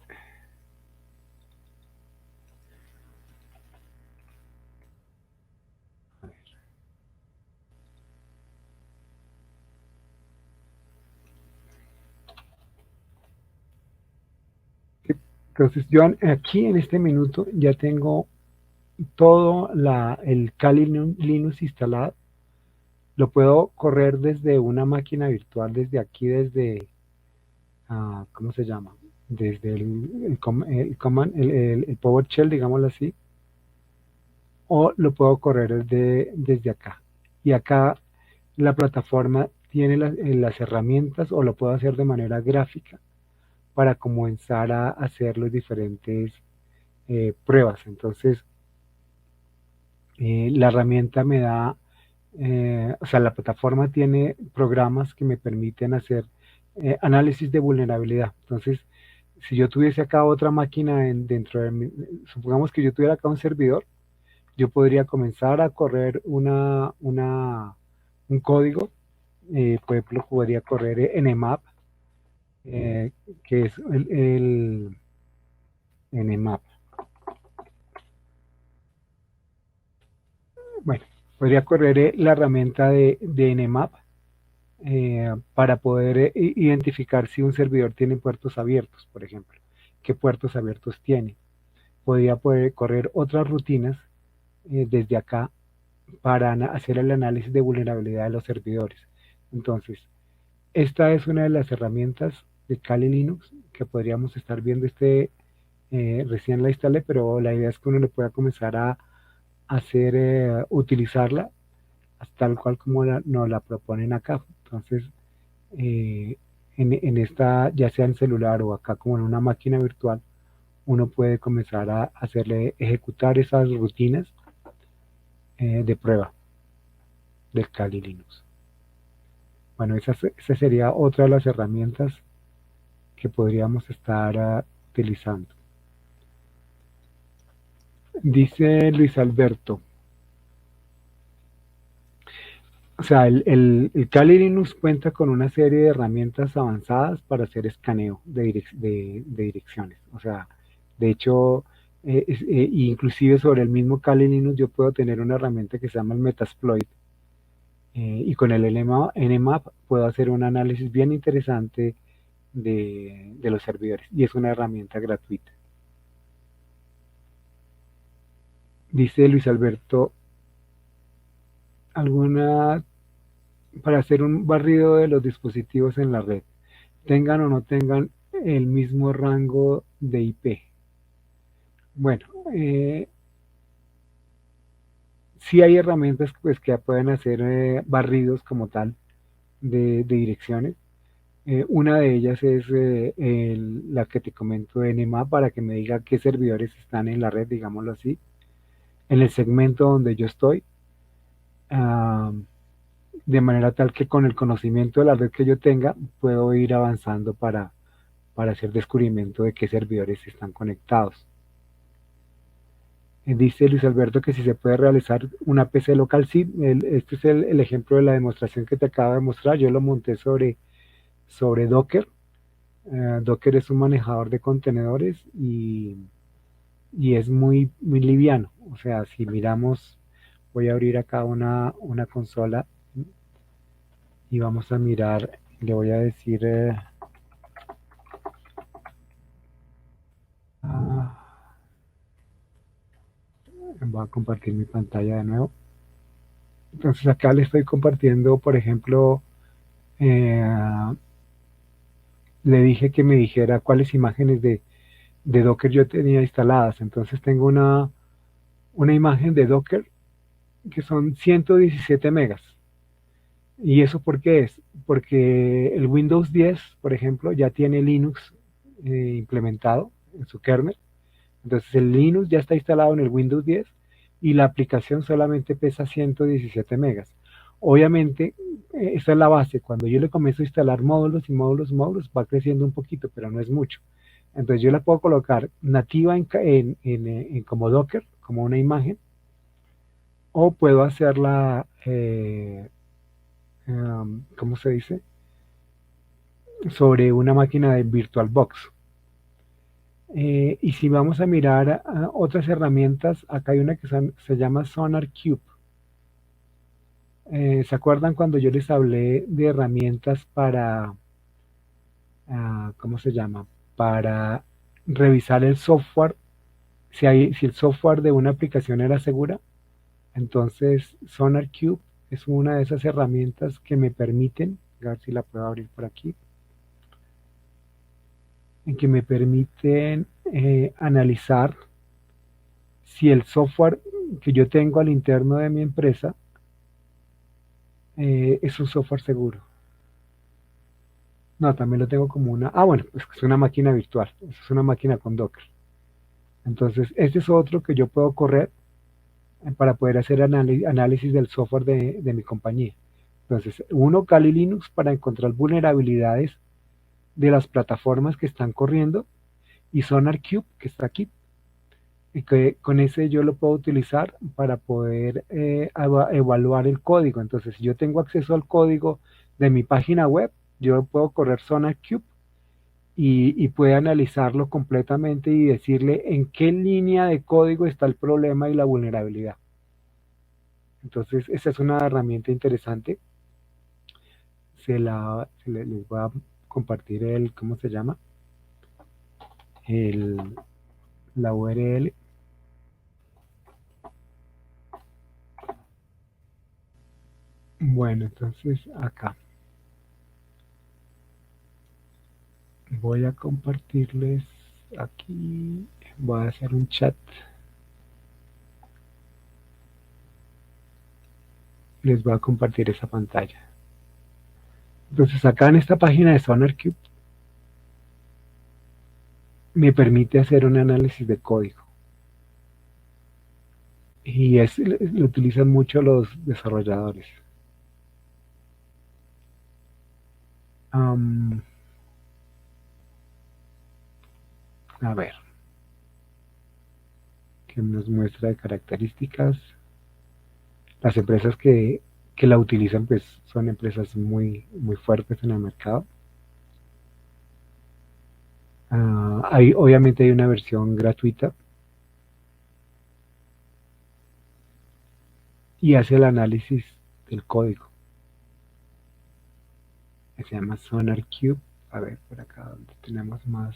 entonces yo aquí en este minuto ya tengo todo el Kali Linux instalado. Lo puedo correr desde una máquina virtual, desde aquí, desde, ¿cómo se llama? Desde el PowerShell, digámoslo así, o lo puedo correr desde acá. Y acá la plataforma tiene las herramientas, o lo puedo hacer de manera gráfica para comenzar a hacer los diferentes pruebas. Entonces, la herramienta me da, o sea, la plataforma tiene programas que me permiten hacer análisis de vulnerabilidad. Entonces, si yo tuviese acá otra máquina dentro de supongamos que yo tuviera acá un servidor, yo podría comenzar a correr un código, por ejemplo, podría correr Nmap, que es el Nmap. Bueno, podría correr la herramienta de Nmap para poder identificar si un servidor tiene puertos abiertos, por ejemplo. ¿Qué puertos abiertos tiene? Podría poder correr otras rutinas desde acá para hacer el análisis de vulnerabilidad de los servidores. Entonces, esta es una de las herramientas de Kali Linux que podríamos estar viendo. Recién la instalé, pero la idea es que uno le pueda comenzar a hacer, utilizarla tal cual como nos la proponen acá. Entonces, eh, en esta, ya sea en celular o acá como en una máquina virtual, uno puede comenzar a hacerle ejecutar esas rutinas de prueba del Kali Linux. Bueno, esa sería otra de las herramientas que podríamos estar utilizando. Dice Luis Alberto, o sea, el Kali Linux cuenta con una serie de herramientas avanzadas para hacer escaneo de direcciones. O sea, de hecho, inclusive sobre el mismo Kali Linux yo puedo tener una herramienta que se llama el Metasploit, Y con el Nmap puedo hacer un análisis bien interesante de los servidores y es una herramienta gratuita. Dice Luis Alberto, alguna para hacer un barrido de los dispositivos en la red, tengan o no tengan el mismo rango de IP. Bueno, sí hay herramientas pues, que pueden hacer barridos como tal de direcciones. Una de ellas es la que te comento de Nmap para que me diga qué servidores están en la red, digámoslo así, en el segmento donde yo estoy, uh, de manera tal que con el conocimiento de la red que yo tenga puedo ir avanzando para hacer descubrimiento de qué servidores están conectados. Dice Luis Alberto que si se puede realizar una PC local, sí, este es el ejemplo de la demostración que te acabo de mostrar, yo lo monté sobre Docker. Docker es un manejador de contenedores y es muy liviano. O sea, si miramos, voy a abrir acá una consola y vamos a mirar, le voy a decir, voy a compartir mi pantalla de nuevo. Entonces acá le estoy compartiendo, por ejemplo, eh, le dije que me dijera cuáles imágenes de Docker yo tenía instaladas. Entonces tengo una imagen de Docker que son 117 megas. ¿Y eso por qué es? Porque el Windows 10, por ejemplo, ya tiene Linux implementado en su kernel. Entonces el Linux ya está instalado en el Windows 10 y la aplicación solamente pesa 117 megas. Obviamente, esa es la base. Cuando yo le comienzo a instalar módulos y módulos, va creciendo un poquito, pero no es mucho. Entonces yo la puedo colocar nativa como Docker, como una imagen, o puedo hacerla, ¿cómo se dice? Sobre una máquina de VirtualBox. Y si vamos a mirar otras herramientas, acá hay una que se llama SonarQube. ¿Se acuerdan cuando yo les hablé de herramientas para, ¿cómo se llama? Para revisar el software, si el software de una aplicación era segura. Entonces, SonarQube es una de esas herramientas que me permiten, a ver si la puedo abrir por aquí, en que me permiten analizar si el software que yo tengo al interno de mi empresa es un software seguro. No, también lo tengo como bueno, pues es una máquina virtual, es una máquina con Docker. Entonces, este es otro que yo puedo correr para poder hacer análisis del software de mi compañía. Entonces, uno Kali Linux para encontrar vulnerabilidades de las plataformas que están corriendo y SonarQube que está aquí. Y que con ese yo lo puedo utilizar para poder evaluar el código. Entonces, si yo tengo acceso al código de mi página web, yo puedo correr SonarQube y puede analizarlo completamente y decirle en qué línea de código está el problema y la vulnerabilidad. Entonces, esa es una herramienta interesante. Les voy a compartir ¿cómo se llama? La URL. Bueno, entonces acá voy a compartirles aquí, voy a hacer un chat, les voy a compartir esa pantalla. Entonces acá en esta página de SonarQube me permite hacer un análisis de código y lo utilizan mucho los desarrolladores. A ver, que nos muestra de características. Las empresas que la utilizan pues son empresas muy fuertes en el mercado. Obviamente hay una versión gratuita y hace el análisis del código. se llama SonarQube. A ver, por acá donde tenemos más.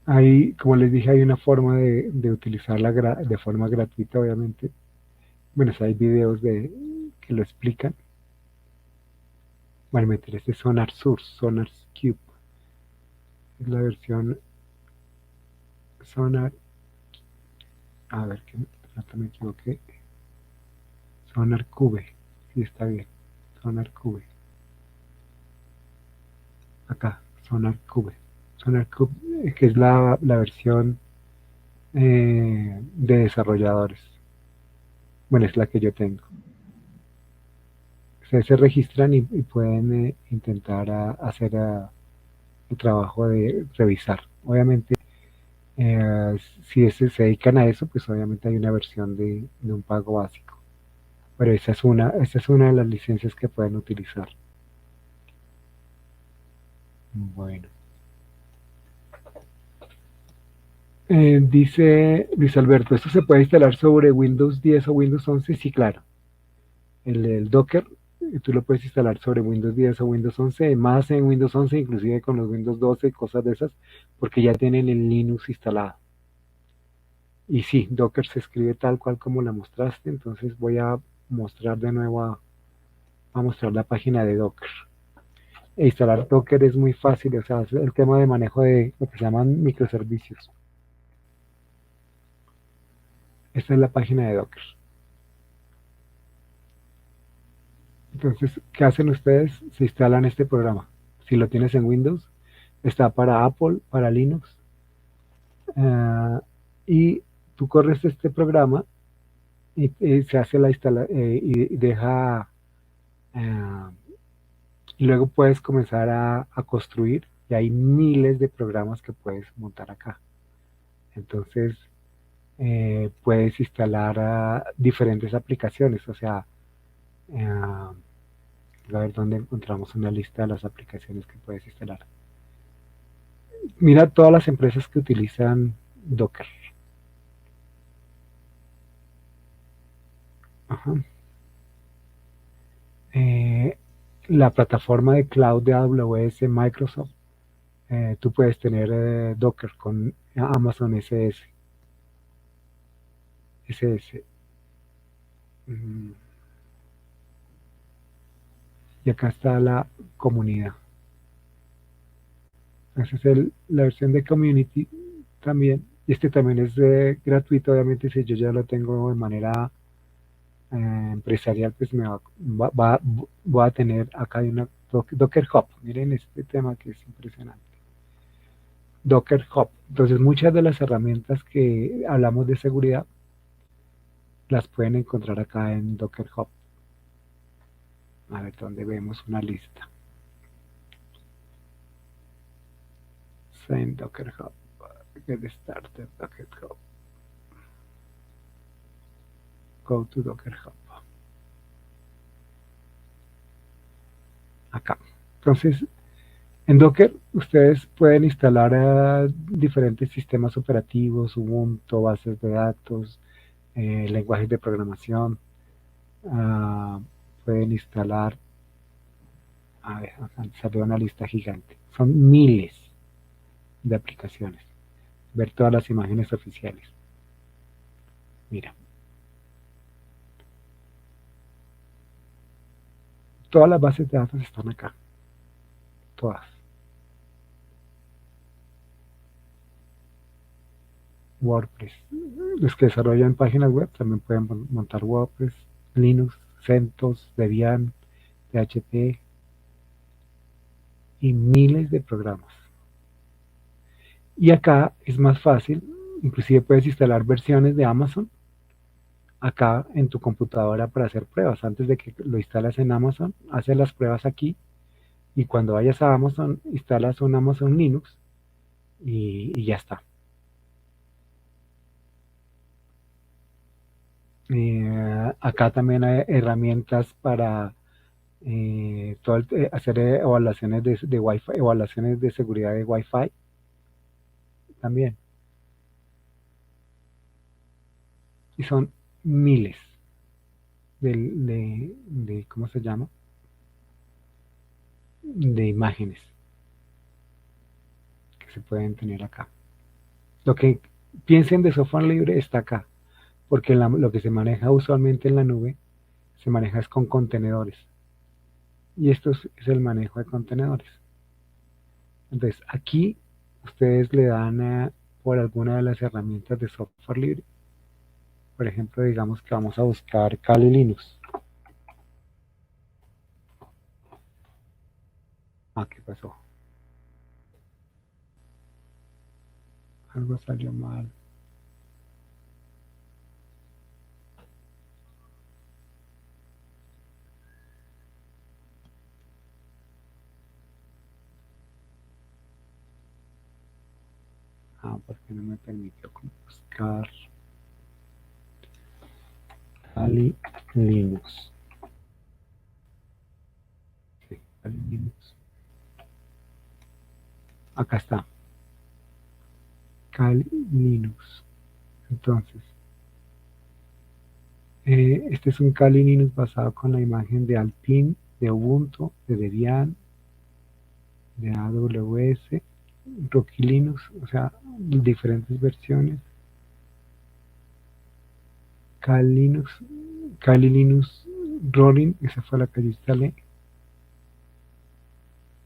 Ahí, como les dije, hay una forma de utilizarla de forma gratuita, obviamente. Bueno, hay videos que lo explican. Bueno, meter este Sonar Source, Sonar Cube. Es la versión Sonar. A ver, que no me equivoqué. Sonar Cube. Sí, está bien. Sonar Cube. Acá, Sonar Cube. Sonar Cube, que es la versión de desarrolladores. Bueno, es la que yo tengo. Ustedes se registran y pueden intentar hacer el trabajo de revisar. Obviamente, eh, si se dedican a eso, pues obviamente hay una versión de un pago básico. Pero esa es una de las licencias que pueden utilizar. Bueno. Dice Luis Alberto, ¿esto se puede instalar sobre Windows 10 o Windows 11? Sí, claro. El Docker, tú lo puedes instalar sobre Windows 10 o Windows 11, más en Windows 11, inclusive con los Windows 12 y cosas de esas, porque ya tienen el Linux instalado. Y sí, Docker se escribe tal cual como la mostraste, entonces voy a mostrar de nuevo a mostrar la página de Docker. E instalar Docker es muy fácil, o sea, es el tema de manejo de lo que se llaman microservicios. Esta es la página de Docker. Entonces, ¿qué hacen ustedes? Se instalan este programa. Si lo tienes en Windows, está para Apple, para Linux, y tú corres este programa y se hace la instalación y deja, uh, y luego puedes comenzar a construir y hay miles de programas que puedes montar acá. Entonces, puedes instalar diferentes aplicaciones, o sea, a ver dónde encontramos una lista de las aplicaciones que puedes instalar. Mira todas las empresas que utilizan Docker. Ajá. Eh, la plataforma de cloud de AWS, Microsoft, tú puedes tener Docker con Amazon SS. SS. Mm, y acá está la comunidad. Esa es la versión de community también. Y este también es gratuito, obviamente, si yo ya lo tengo de manera empresarial, pues voy a tener acá hay una Docker Hub. Miren este tema que es impresionante. Docker Hub. Entonces, muchas de las herramientas que hablamos de seguridad las pueden encontrar acá en Docker Hub. A ver, donde vemos una lista. Send Docker Hub. Get started Docker Hub. Go to Docker Hub. Acá. Entonces, en Docker ustedes pueden instalar diferentes sistemas operativos, Ubuntu, bases de datos, lenguajes de programación. Uh, pueden instalar, a ver, salió una lista gigante. Son miles de aplicaciones. Ver todas las imágenes oficiales. Mira. Todas las bases de datos están acá. Todas. WordPress. Los que desarrollan páginas web también pueden montar WordPress, Linux, CentOS, Debian, PHP y miles de programas. Y acá es más fácil, inclusive puedes instalar versiones de Amazon acá en tu computadora para hacer pruebas. Antes de que lo instalas en Amazon, haces las pruebas aquí y cuando vayas a Amazon, instalas un Amazon Linux y ya está. Acá también hay herramientas para hacer evaluaciones de Wi-Fi, evaluaciones de seguridad de Wi-Fi también. Y son miles ¿cómo se llama? De imágenes que se pueden tener acá. Lo que piensen de software libre está acá, porque lo que se maneja usualmente en la nube se maneja es con contenedores. Y esto es el manejo de contenedores. Entonces, aquí ustedes le dan por alguna de las herramientas de software libre. Por ejemplo, digamos que vamos a buscar Kali Linux. ¿Qué pasó? Algo salió mal. Porque no me permitió buscar Kali Linux. Sí, Kali Linux. Acá está. Kali Linux. Entonces, este es un Kali Linux basado con la imagen de Alpine, de Ubuntu, de Debian, de AWS, Rocky Linux, o sea, diferentes versiones. Kali Linux Rolling, esa fue la que yo instalé.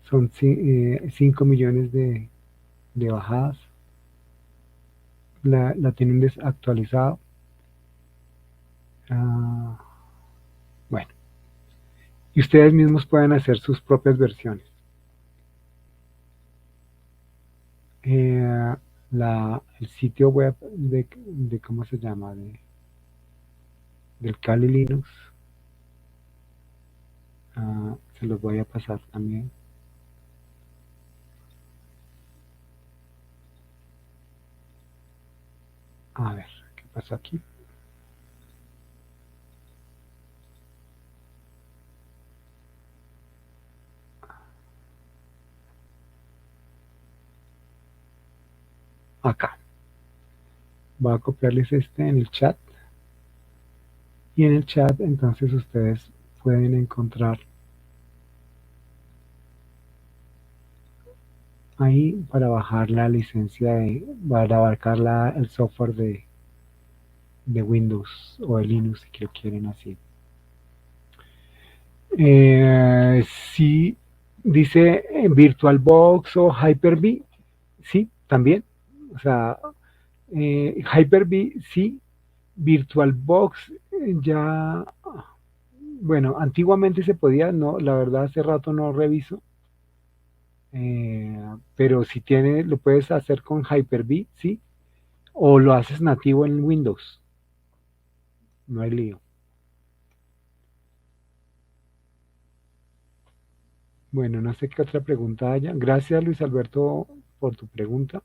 Son 5 millones de bajadas. La tienen desactualizado. Bueno, y ustedes mismos pueden hacer sus propias versiones. El sitio web de ¿cómo se llama? Del Kali Linux. Se los voy a pasar también. A ver, ¿qué pasó aquí? Acá. Voy a copiarles este en el chat. Y en el chat entonces ustedes pueden encontrar ahí para bajar la licencia para abarcar el software de Windows o de Linux si lo quieren así. Sí, dice VirtualBox o Hyper-V, sí, también. O sea, Hyper-V sí, VirtualBox ya, bueno, antiguamente se podía, no, la verdad hace rato no reviso. Pero si lo puedes hacer con Hyper-V, sí, o lo haces nativo en Windows, no hay lío. Bueno, no sé qué otra pregunta haya. Gracias, Luis Alberto, por tu pregunta.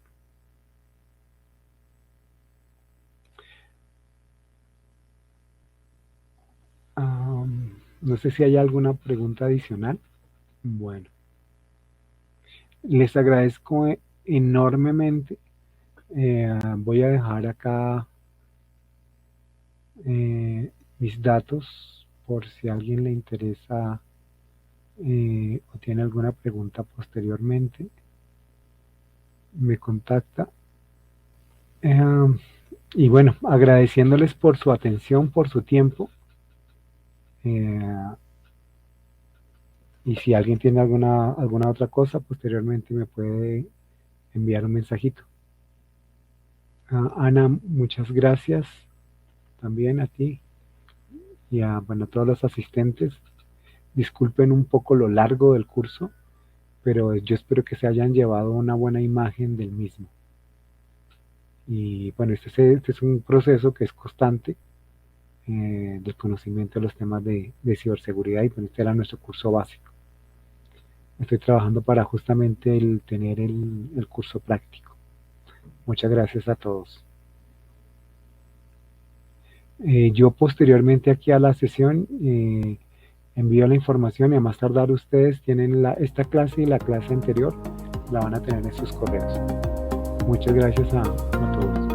No sé si hay alguna pregunta adicional. Bueno, les agradezco enormemente. Voy a dejar acá mis datos por si a alguien le interesa o tiene alguna pregunta posteriormente. Me contacta. Y bueno, agradeciéndoles por su atención, por su tiempo. Y si alguien tiene alguna otra cosa, posteriormente me puede enviar un mensajito. Ana, muchas gracias también a ti y a todos los asistentes. Disculpen un poco lo largo del curso, pero yo espero que se hayan llevado una buena imagen del mismo. Y bueno, este es un proceso que es constante del conocimiento de los temas de ciberseguridad y este era nuestro curso básico. Estoy trabajando para justamente tener el curso práctico. Muchas gracias a todos. Yo posteriormente aquí a la sesión envío la información y a más tardar ustedes tienen esta clase y la clase anterior la van a tener en sus correos. Muchas gracias a todos.